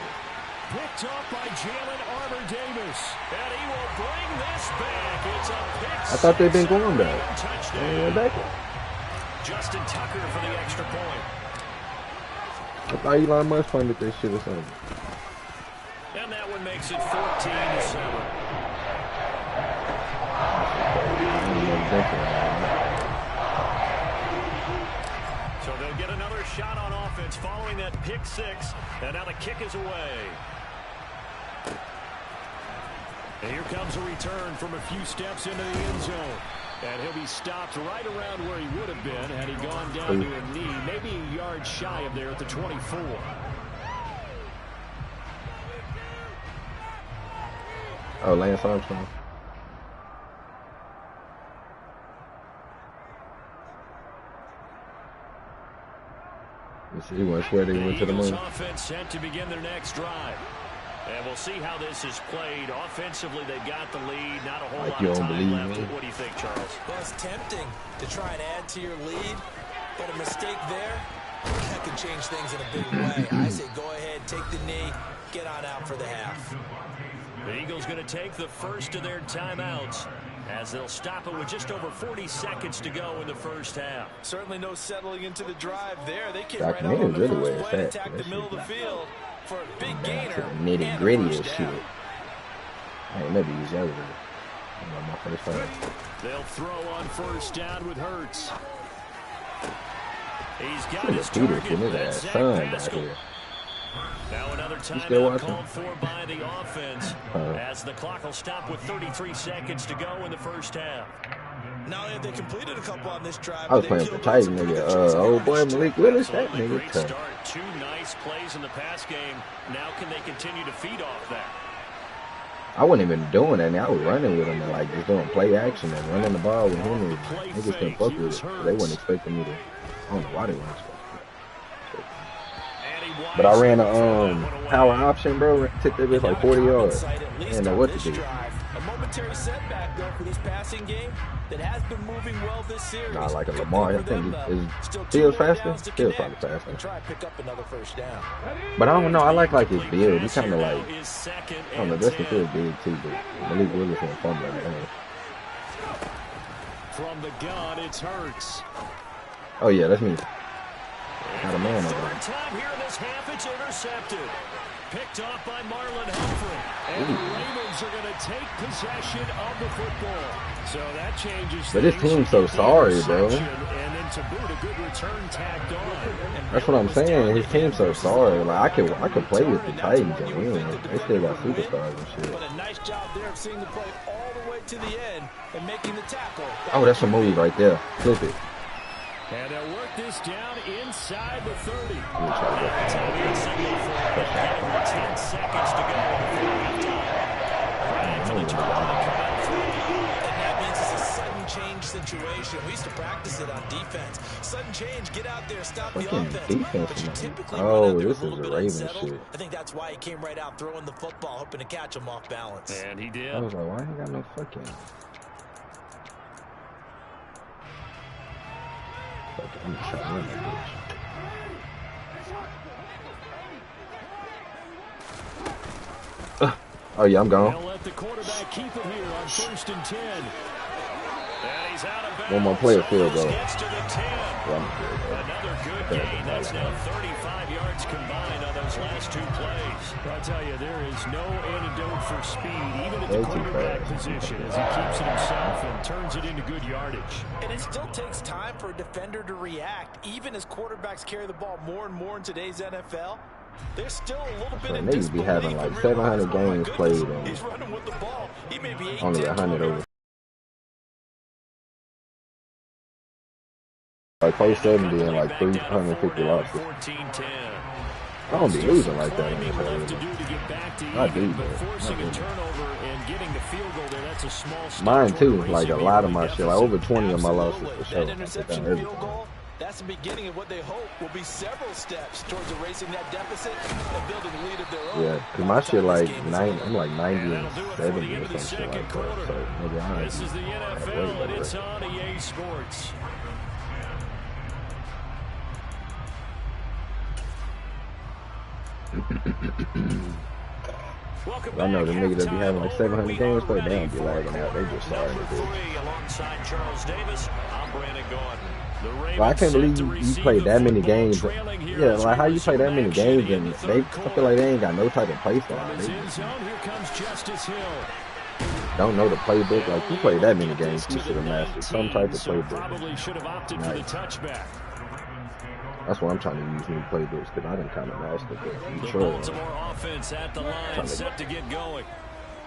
Picked up by Jalen Davis. And he will bring this back. It's a pick. I thought they'd been going back. Justin Tucker for the extra point. I thought Elon Musk funded this shit or something. And that one makes it 14-7. So they'll get another shot on offense following that pick 6, and now the kick is away. And here comes a return from a few steps into the end zone. And he'll be stopped right around where he would have been had he gone down to a knee, maybe a yard shy of there at the 24. Oh, Lance Armstrong. He went swear they went to the moon. Offense set to begin their next drive. And we'll see how this is played. Offensively, they've got the lead. Not a whole lot of time left. What do you think, Charles? Well, it's tempting to try and add to your lead, but a mistake there, that could change things in a big way. I say go ahead, take the knee, get on out for the half. The Eagles going to take the first of their timeouts as they'll stop it with just over 40 seconds to go in the first half. Certainly no settling into the drive there. They came right out on the first play and attacked the middle of the field for a big gainer. Nitty gritty as shit. Hey, maybe use that with my first time. They'll throw on first down with Hurts. He's got his target. That's Zach Pascal. Now another timeout called for by the offense as the clock will stop with 33 seconds to go in the first half. Not only have they completed a couple on this drive, I was playing for Titan, nigga. Old boy Malik Willis, that nigga. Great start. 2 nice plays in the pass game. Now can they continue to feed off that? I wasn't even doing that. I was running with him and like just doing play action and running the ball with him. And niggas couldn't fuck with it. They wasn't expecting me to. I don't know why they weren't expecting me. But I ran a power option, bro. Took that bitch like 40 yards. I didn't know what to do. A momentary setback though for this passing game that has been moving well this series. Nah, like a Lamar, I think feels faster. Feels probably faster. Try pick up another first down. But I don't know. I like his build. He kind of like, I don't know. Justin feels big too, but Malik Willis ain't fumbling. From the gun, it's Hurts. Oh yeah, that's me. Got a man over there. Time here in this half, it's intercepted. Picked off by Marlon Humphrey. And the Ravens are going to take possession of the football. So that changes. But this team's so sorry, bro. And then to boot, a good return tagged on. That's what I'm saying. His team's so sorry. Like I could play with the Titans and win. They still got superstars and shit. But a nice job there of seeing the play all the way to the end and making the tackle. Oh, that's a move right there. Flip it. And they'll work this down inside the 30. That's how we can signal for 10 seconds to go before halftime. Right into the turn to come out through. And that means it's a sudden change situation. We used to practice it on defense. Sudden change, get out there, stop the offense. But you typically run out there this a is little a bit Ravens unsettled. shit. I think that's why he came right out throwing the football, hoping to catch him off balance. And he did. I was like, why ain't got no fucking... I'm just trying to run that bitch. Oh yeah, I'm gone. They'll let the quarterback keep it here on 1st and 10. And he's out of bounds. One more player field goal. Gets to the 10. Another good gain. That's now 35 yards combined on those last two plays. I'll tell you, there is no antidote for speed, even at the quarterback position, as he keeps it himself and turns it into good yardage. And it still takes time for a defender to react, even as quarterbacks carry the ball more and more in today's NFL. There's still a little bit of disbelief. Be having like 700 games played and he's running with the ball. He may be only 100 over. Like 470 and like 350 losses. I don't be losing like that. I do, but forcing a turnover and getting the field goal there, that's a small step. Mine too. Like a lot of my shit, like over 20 of my losses for sure. That interception field goal, that's the beginning of what they hope will be several steps towards erasing that deficit and building a lead of their own. Yeah, cause my shit like 90, I'm like 90 and 70 or some shit like that. So maybe I This is the NFL and it's on EA Sports. I know the niggas that be having like 700 games played, they don't be lagging out. They just sorry to do. Alongside Charles Davis, I'm Brandon Gordon. Well, I can't believe you played that many games. Yeah, like how you play that many games and I feel like they ain't got no type of play style. They don't know the playbook. Like you played that many games, you should have mastered some type of playbook. Probably should have opted for the touchback. That's why I'm trying to use new playbooks because I didn't kind of master it. Sure, Baltimore offense at the line, set to get going.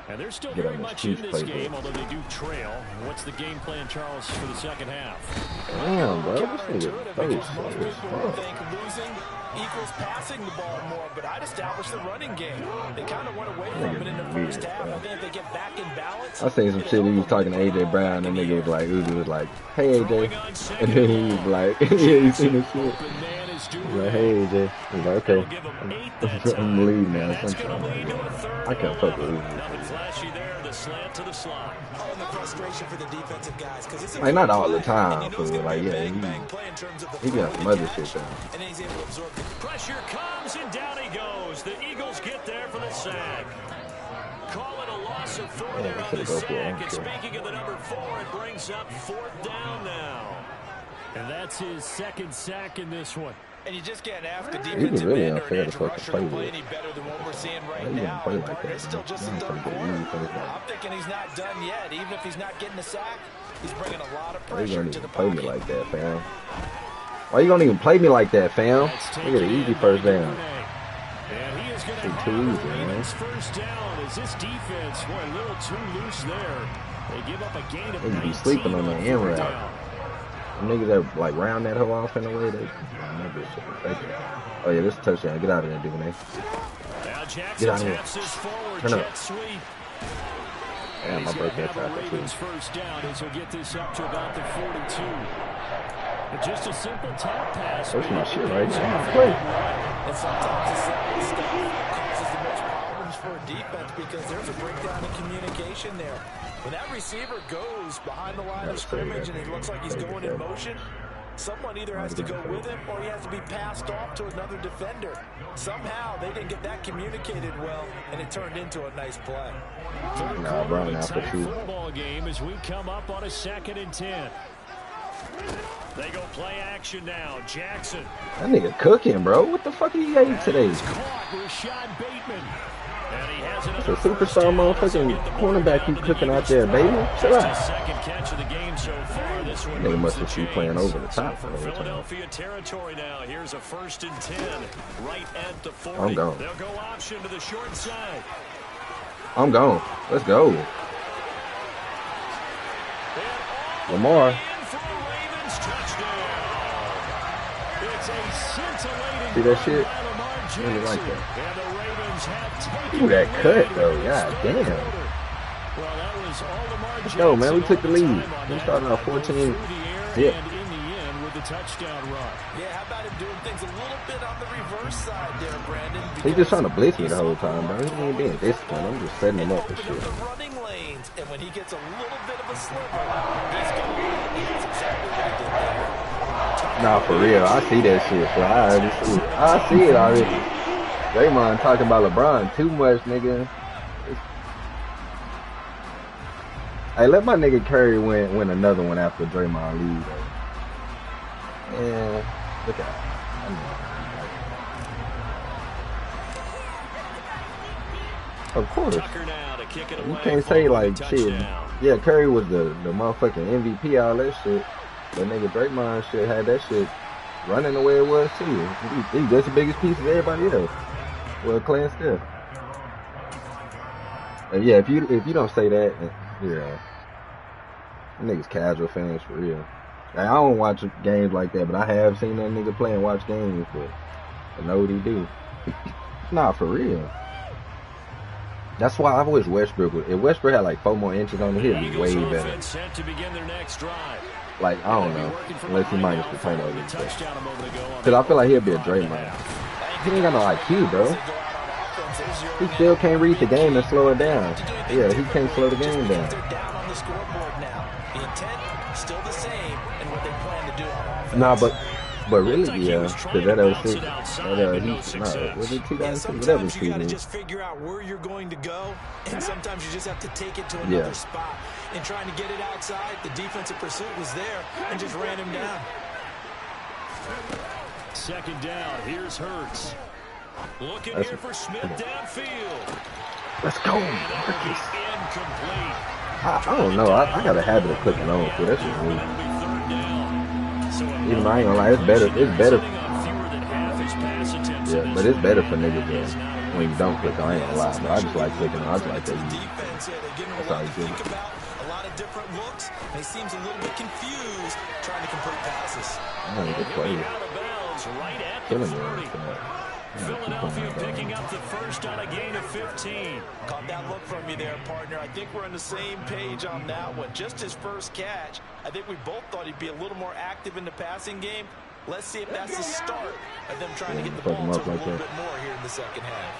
And they're still very much in this game, although they do trail. What's the game plan, Charles, for the second half? Damn, bro, this nigga think losing equals passing the ball more, but I'd establish the running game. They kind of went away from it in the first half. I think if they get back in balance. I seen some shit. He was talking to AJ Brown, and nigga was like, Uzi was like, "Hey AJ," and then he was like, "Yeah, you seen this shit?" He's like, "Hey AJ," he's like, "Okay, I'm leaving now." I can't fuck with Uzi. Flashy there, the slant to the slot. Oh, and the frustration for the defensive guys, because it's like not all the time, but like yeah, he got some other shit down. And he's able to absorb the pressure comes and down he goes. The Eagles get there for the sack. Call it a loss of 4 there on the sack. And speaking of the number 4, it brings up 4th down now. And that's his second sack in this one. And you just can't ask a defensive really end or an edge rusher to with. play any better than what we're seeing right now. It's still just the third quarter. I'm thinking he's not done yet. Even if he's not getting a sack, he's bringing a lot of pressure to the pocket. Play me like that, fam. Why you gonna even play me like that, fam? Look at the easy first down. And he is going to too easy, man. First down as this defense, boy, a little too loose there. They give up a gain of 19. They be sleeping on the end route. Niggas that like round that hoe off in a way, they never should. Oh yeah, this is a touchdown. Get out of there, Duvernay. Get out of here. Turn up. And he's going to have a Ravens first down as he'll get this up to about the 42. But just a simple tap pass. That's my shit right now. Play. And sometimes the simple stuff causes the most problems for a defense because there's a breakdown in communication there. When that receiver goes behind the line of scrimmage and it looks like he's going in motion, someone either has to go with him or he has to be passed off to another defender. Somehow they didn't get that communicated well, and it turned into a nice play. Third quarter of a tight football game as we come up on a 2nd and 10. They go play action now. Jackson. That nigga cooking, bro. What the fuck he ate today? Caught Rashad Bateman. And he has another superstar motherfucking cornerback you cooking out there, baby. Chill out. Second catch of the game so far. This one nigga must have been playing over the top for the Philadelphia territory now. Here's a 1st and 10. Right at the 40. I'm gone. They'll go option to the short side. I'm gone. Let's go. Lamar. See that shit? I really like that. Ooh, that cut though. God damn. Let's go, man. We took the lead. We started off 14. Zip. Yeah, how about him doing things a little bit on the reverse side there, Brandon? He's just trying to blitz me the whole time, bro. He ain't being disciplined. I'm just setting him up for shit. The running lanes, and when he gets a little bit of a sliver, he's going to That's exactly what he did there. Nah, for real. I see that shit. So I see it already. Draymond talking about LeBron too much, nigga. Hey, let my nigga Curry win another one after Draymond leaves, though. Yeah, look at that. Of course. You can't say like shit. Yeah, Curry was the motherfucking MVP, all that shit. But nigga Draymond shit had that shit running the way it was too. He's just the biggest piece of everybody else. Well, Clay and Steph. And yeah, if you don't say that, yeah, niggas casual fans for real. Like, I don't watch games like that, but I have seen that nigga play and watch games, but I know what he do. Nah, for real. That's why I wish Westbrook would. If Westbrook had like 4 more inches on him, he'd be way better. Like, I don't know, unless he minus the turnovers. Because I feel like he'll be a Draymond. He ain't got no IQ, bro. He still can't read the game and slow it down. Yeah, he can't slow the game down. Nah, but really, yeah, because that 06, was it 2006, whatever season. You just figure out where you're going to go, and sometimes you just have to take it to another spot. And trying to get it outside, the defensive pursuit was there, and just ran him down. 2nd down, here's Hurts. Looking here for Smith downfield. Let's go. I don't know. I got a habit of clicking on, so that's just me. Even though I ain't gonna lie, it's better. Yeah, but it's better for niggas when you don't click on. I ain't gonna lie, but I just like clicking on. I just like that. That's how you do it. A lot of different looks. He seems a little bit confused trying to complete passes. I ain't good player. Killing me. Philadelphia picking up the first on a gain of 15. Caught that look from you there, partner. I think we're on the same page on that one. Just his first catch. I think we both thought he'd be a little more active in the passing game. Let's see if that's the start of them trying to get the ball to a little bit more here in the second half.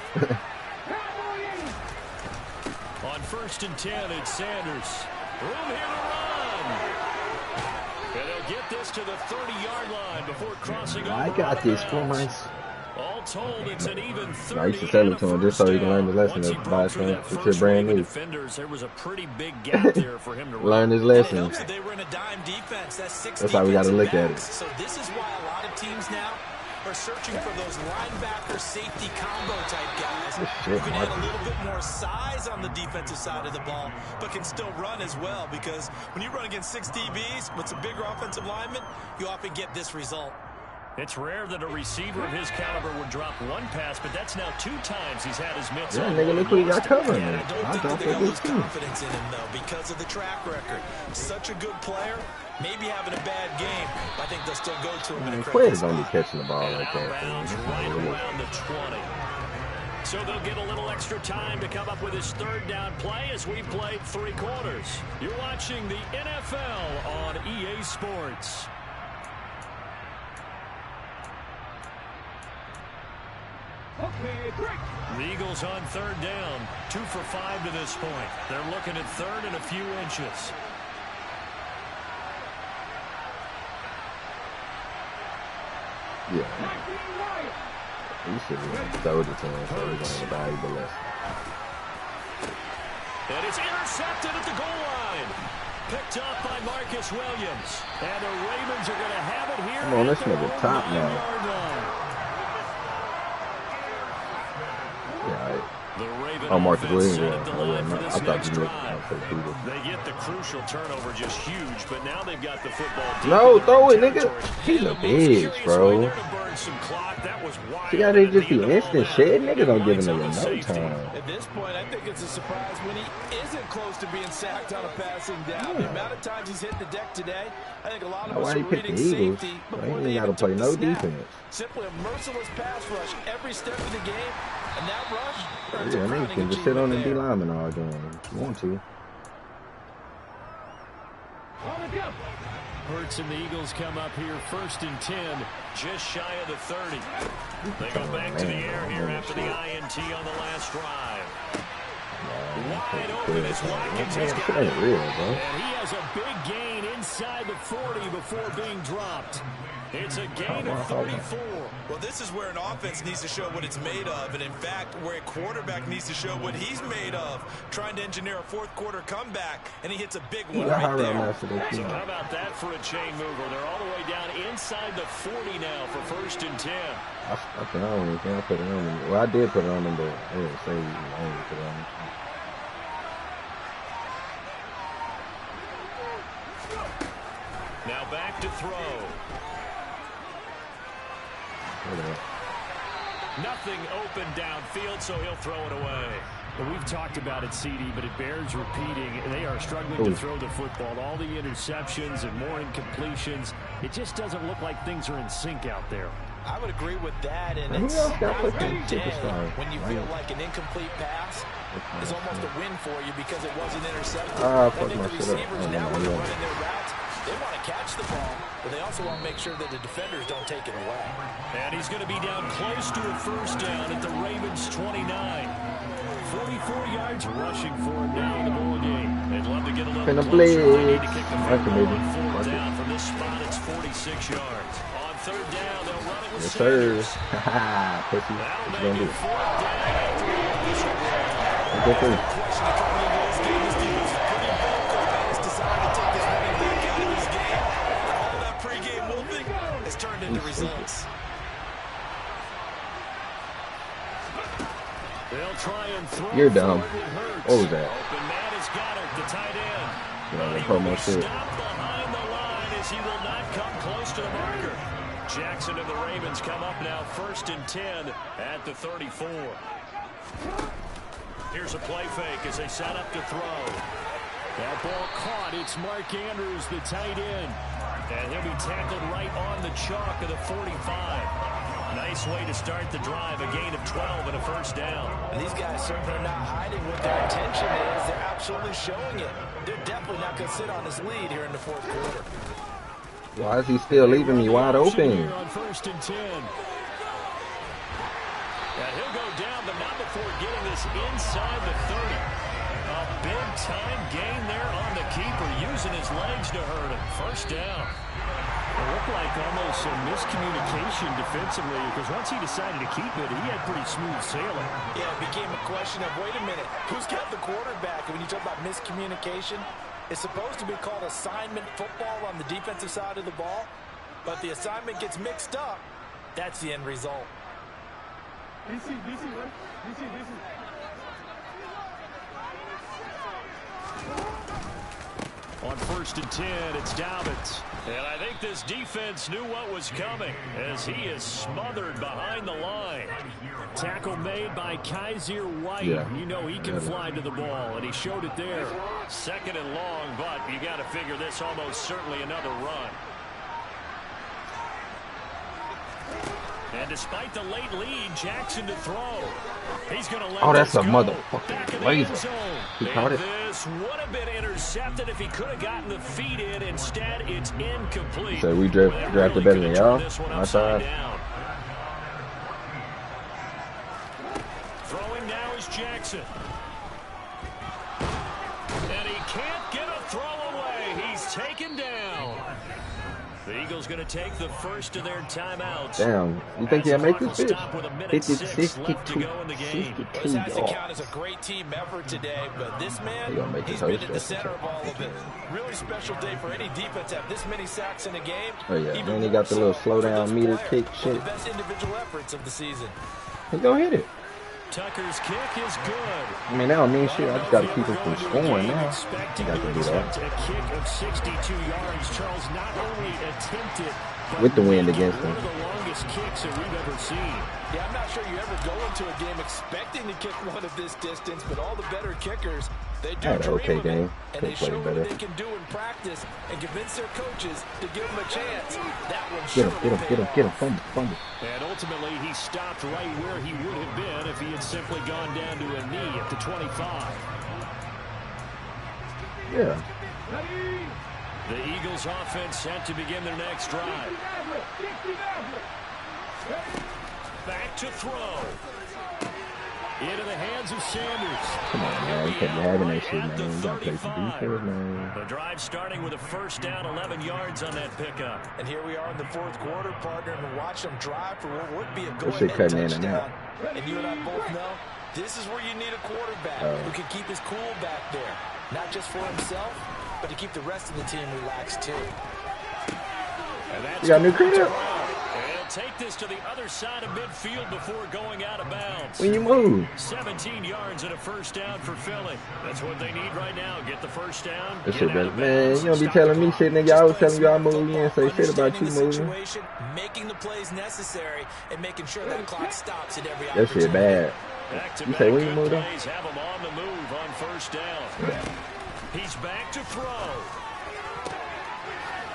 On 1st and 10, it's Sanders. Room here to run. And they'll get this to the 30-yard line before crossing over. I got this for my... All told, it's an even 30. I used to tell it to him just so he can learn his lesson of buy something. It's brand new. There was a pretty big gap there for him to learn his lesson. They were in a dime defense. That's how we got to look at it. So this is why a lot of teams now are searching for those linebacker safety combo type guys who can add a little bit more size on the defensive side of the ball, but can still run as well. Because when you run against 6 DBs with some bigger offensive linemen, you often get this result. It's rare that a receiver of his caliber would drop 1 pass, but that's now 2 times he's had his mitts on. Yeah, nigga, look who he got covering. I don't think they got much confidence in him, though, because of the track record. Such a good player, maybe having a bad game. I think they'll still go to him in a players don't be catching the ball like that. Right around the 20. So they'll get a little extra time to come up with his third down play as we played 3 quarters. You're watching the NFL on EA Sports. The Eagles on third down, 2 for 5 to this point. They're looking at third and a few inches. Yeah. He should have thrown it to him, so he's on the valuable lesson. And it's intercepted at the goal line. Picked up by Marcus Williams. And the Ravens are going to have it here. Come on, this nigga top now. Yeah, oh, Marcus Williams, yeah. Oh, yeah, I thought you meant Peter. They get the crucial turnover just huge, but now they've got the football. No, throw it, nigga. He's a bitch, bro. See how they just be instant shit? Niggas don't give a nigga no time. At this point, I think it's a surprise when he isn't close to being sacked on a passing down. The amount of times he's hit the deck today, I think a lot of us are reading safety before they even took the snap. Simply a merciless pass rush every step of the game, and that rush. Yeah, they can just sit on the D lineman all game if you want to. Hurts and the Eagles come up here 1st and 10, just shy of the 30. They go back to the air here after the INT on the last drive. Wide open as Watkins has got it. And he has a big gain inside the 40 before being dropped. It's a gain of 34. Well, this is where an offense needs to show what it's made of, and in fact, where a quarterback needs to show what he's made of, trying to engineer a 4th quarter comeback, and he hits a big one right there. So how about that for a chain mover? They're all the way down inside the 40 now for 1st and 10. I put it on him. I put it on him. Well, I did put it on him, but I didn't say I didn't put it on him. Now back to throw. Nothing open downfield, so he'll throw it away. Well, we've talked about it, CD, but it bears repeating. They are struggling to throw the football. All the interceptions and more incompletions. It just doesn't look like things are in sync out there. I would agree with that, and it's not a good day when you feel like an incomplete pass is almost a win for you because it wasn't intercepted. I think the receivers now when they're running their routes, they want to catch the ball, but they also want to make sure that the defenders don't take it away. And he's going to be down close to a 1st down at the Ravens 29. 44 yards rushing for him now in the ball game. They'd love to get a little closer. They need to kick the football on 4th down. From this spot, it's 46 yards. On 3rd down, they'll run it with Sanders. Pussy. That'll make it 4th down after all. Turned into results. They'll try and throw. You're dumb. What was that? Open man has got it, the tight end. Yeah, he will be stopped behind the line as he will not come close to the marker. Jackson and the Ravens come up now 1st and 10 at the 34. Here's a play fake as they set up to throw. That ball caught. It's Mark Andrews, the tight end. And he'll be tackled right on the chalk of the 45. Nice way to start the drive. A gain of 12 and a 1st down. And these guys certainly are not hiding what their intention is. They're absolutely showing it. They're definitely not going to sit on this lead here in the 4th quarter. Why is he still leaving me wide open? On 1st and 10. And he'll go down, but not before getting this inside the 30. A big-time gain there on the keeper, using his legs to hurt him. 1st down. It looked like almost a miscommunication defensively because once he decided to keep it, he had pretty smooth sailing. Yeah, it became a question of, wait a minute, who's got the quarterback? And when you talk about miscommunication, it's supposed to be called assignment football on the defensive side of the ball, but the assignment gets mixed up. That's the end result. DC. On 1st and 10, it's Dobbins. And I think this defense knew what was coming as he is smothered behind the line. Tackle made by Kaiser White. Yeah. You know he can fly to the ball, and he showed it there. 2nd and long, but you got to figure this almost certainly another run. And despite the late lead, Jackson to throw. He's going to let Oh, that's a go. motherfucking laser. He caught it. This would have been intercepted if he could have gotten the feet in. Instead, it's incomplete. So we drafted better than y'all. My side. Throwing now is Jackson. And he can't get a throw away. He's taken down. The Eagles going to take the first of their timeouts. Damn, you think he'll make this bitch? 62 This has to count as a great team effort today, but this man, he's been at the center of all of it. Really special day for any defense to have this many sacks in a game. Oh yeah, then he got the little slow down meter kick shit. The best individual efforts of the season. He gonna hit it. Tucker's kick is good. I mean, that don't mean shit. I just got to keep him from scoring now. I got to do that. A kick of 62 yards. Charles not only attempted, with the wind against him. One of the longest kicks that we've ever seen. Yeah, I'm not sure you ever go into a game expecting to kick one of this distance, but all the better kickers, they do had an okay game. And they show what they can do in practice and convince their coaches to give them a chance. That one Get him, fumble. And ultimately, he stopped right where he would have been if he had simply gone down to a knee at the 25. Yeah. The Eagles offense set to begin their next drive. Back to throw. Into the hands of Sanders. Come on, man. You can't be having that shit, man. You gotta play some defense, man. The drive starting with a first down, 11 yards on that pickup. And here we are in the fourth quarter, partner, and watch them drive for what would be a go-ahead touchdown. And you and I both know this is where you need a quarterback who can keep his cool back there. Not just for himself, but to keep the rest of the team relaxed, too. And that's you got a new creator? Take this to the other side of midfield before going out of bounds. When you move. 17 yards and a first down for Philly. That's what they need right now. Get the first down. That shit better. Man, you don't be telling me shit, nigga. I was telling you I move. You ain't say shit about you moving. Making the plays necessary and making sure that clock stops at every that shit bad. You say when you move though? Have him on the move on first down. Yeah. He's back to throw.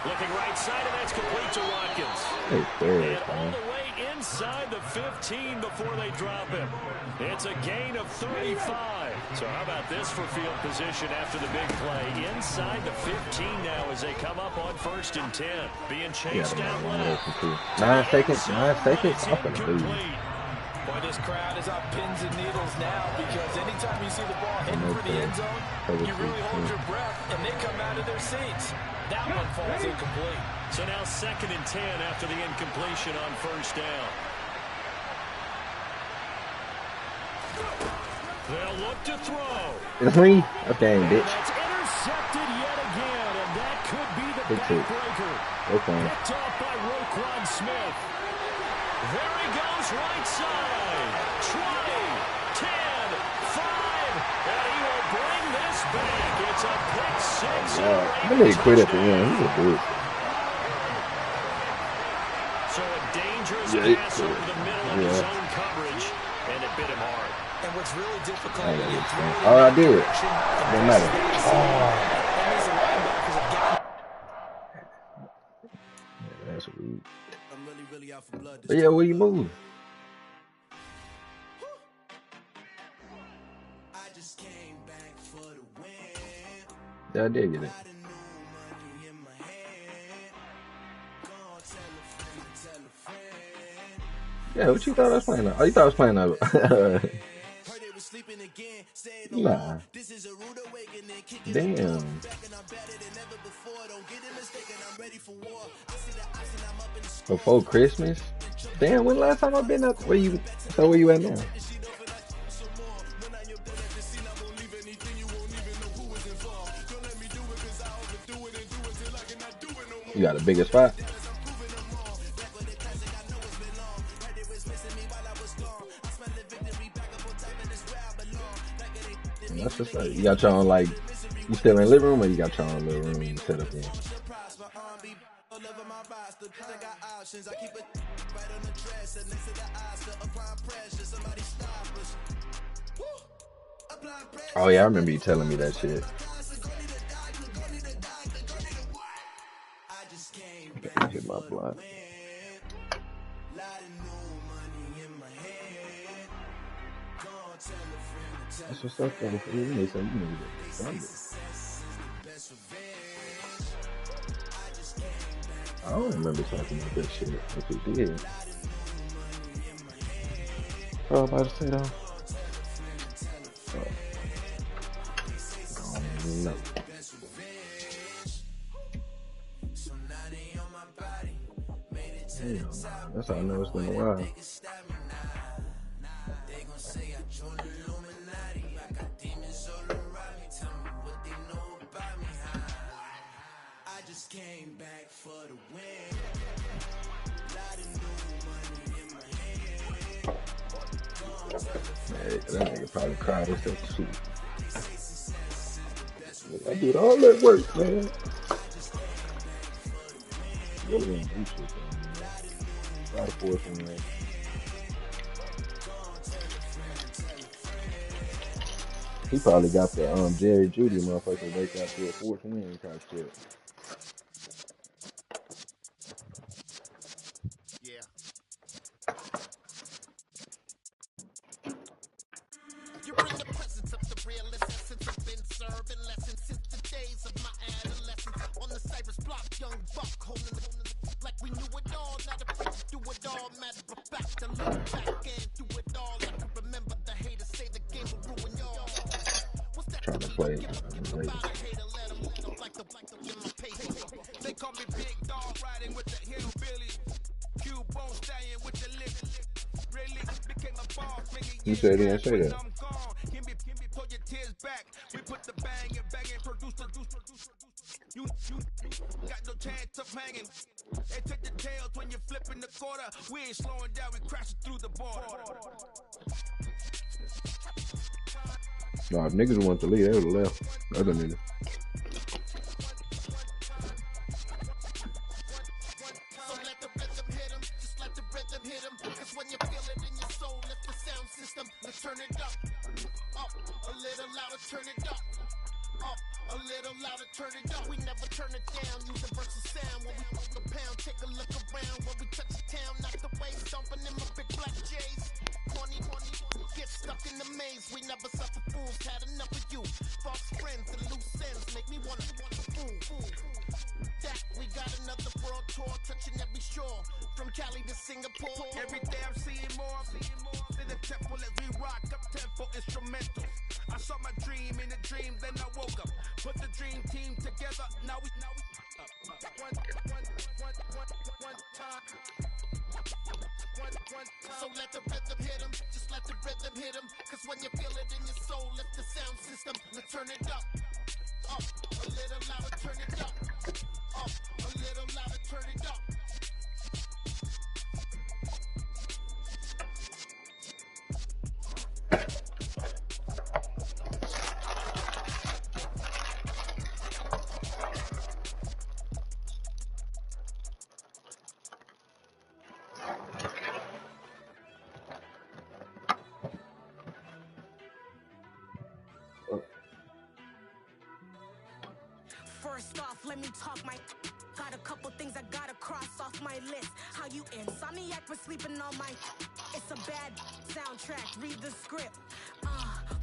Looking right side, and that's complete to Watkins. Hey, and all the way inside the 15 before they drop him. It's a gain of 35. So how about this for field position after the big play? Inside the 15 now as they come up on 1st and 10. Being chased down left. 9 seconds. I'm gonna lose. Boy, this crowd is on pins and needles now because anytime you see the ball heading for the end zone, you really hold your breath and they come out of their seats. That one falls incomplete. So now 2nd and 10 after the incompletion on first down. They'll look to throw. It's me? Okay, bitch. That's intercepted yet again, and that could be the backbreaker. Okay. Picked off by Roquan Smith. There he goes right side. 20, 10, 5, and he will bring this back. It's a pick six. I think he quit at the end. He's a bitch. So a dangerous pass over the middle of his own coverage, and it bit him hard. And what's really difficult I did. Didn't matter. Yeah, that's weird. But yeah, where you move? Yeah, I did get it. Yeah, what you thought I was playing? Oh, you thought I was playing that? Nah. Damn. Before Christmas? Damn, when last time I've been up? Where you at now? You got a bigger spot? That's just like, you got your own, like, you still in the living room or you got your own little room set up in? Oh yeah, I remember you telling me that shit. Hit my blunt. That's what's up, though. You need some, you need to done it. I don't remember talking about that shit. If we did. I was about to say, though. I don't even know. Damn, that's how I know it's been a while. Came back for the win. Lot of new money in my hand. Hey, that nigga probably cried himself to sleep. I did all that work, man. Really didn't do shit, man. Try to force him, man. He probably got the Jerry Judy motherfucker wake up to a fourth win type shit. Yeah. You bring the presence of the realest essence. I've been serving lessons since the days of my adolescence. On the Cypress block, young buck holding the like we knew it all. Not a do it all. Matter of fact, to look back and do it all. I can remember the haters say the game will ruin y'all. What's that? Trying to play. They call me Big Dog, riding with the hillbillies. Q-Bone stallion with the lip. Really became a boss. You said he didn't say that. Give me, pull your tears back. We put the bang and produce. You got no chance of hanging. They take the tails when you're flipping the quarter. We ain't slowing down, we crashing through the border. Nah, if niggas want to leave, they would have left. Other niggas. So let the rhythm hit him, just let the rhythm hit him. Cause when you feel it in your soul, let the sound system, let's turn it up, a little louder, turn it up, a little louder, turn it up. We never turn it down, universal sound. When we put the pound, take a look around. When we touch the town, knock the waves, stomping in my big black J's. Corny, get stuck in the maze. We never suffer fools, had enough of you. False friends and loose ends make me wanna fool. That we got another world tour, touching every shore, from Cali to Singapore. Every day I'm seeing more in the temple as we rock up tempo instrumentals. I saw my dream in a dream, then I woke up. Put the dream team together. Now we one time. So let the rhythm hit him, just let the rhythm hit him. Cause when you feel it in your soul, lift the sound system, let's turn it up, a little louder, turn it up, a little louder, turn it up. First off, let me talk my got a couple things I gotta cross off my list. How you insomniac for sleeping on my it's a bad soundtrack, read the script.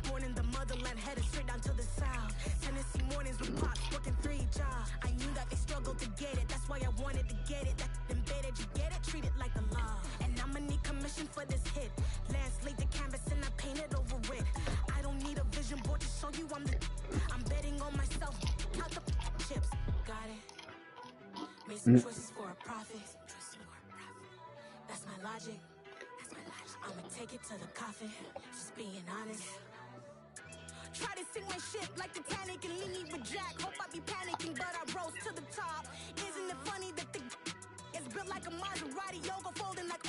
Born in the motherland, headed straight down to the south. Tennessee mornings with pops, working 3 jobs. I knew that they struggled to get it, that's why I wanted to get it. That embedded, you get it, treat it like a law. And I'ma need commission for this hit. Lance laid the canvas and I painted over it. I don't need a vision board to show you I'm betting on myself. Out the chips, got it. Made some choices for a profit. That's my logic. I'ma take it to the coffin. Just being honest. Try to sing my shit like Titanic and leave me with Jack. Hope I be panicking, but I rose to the top. Isn't it funny that the is built like a Maserati, yoga folding like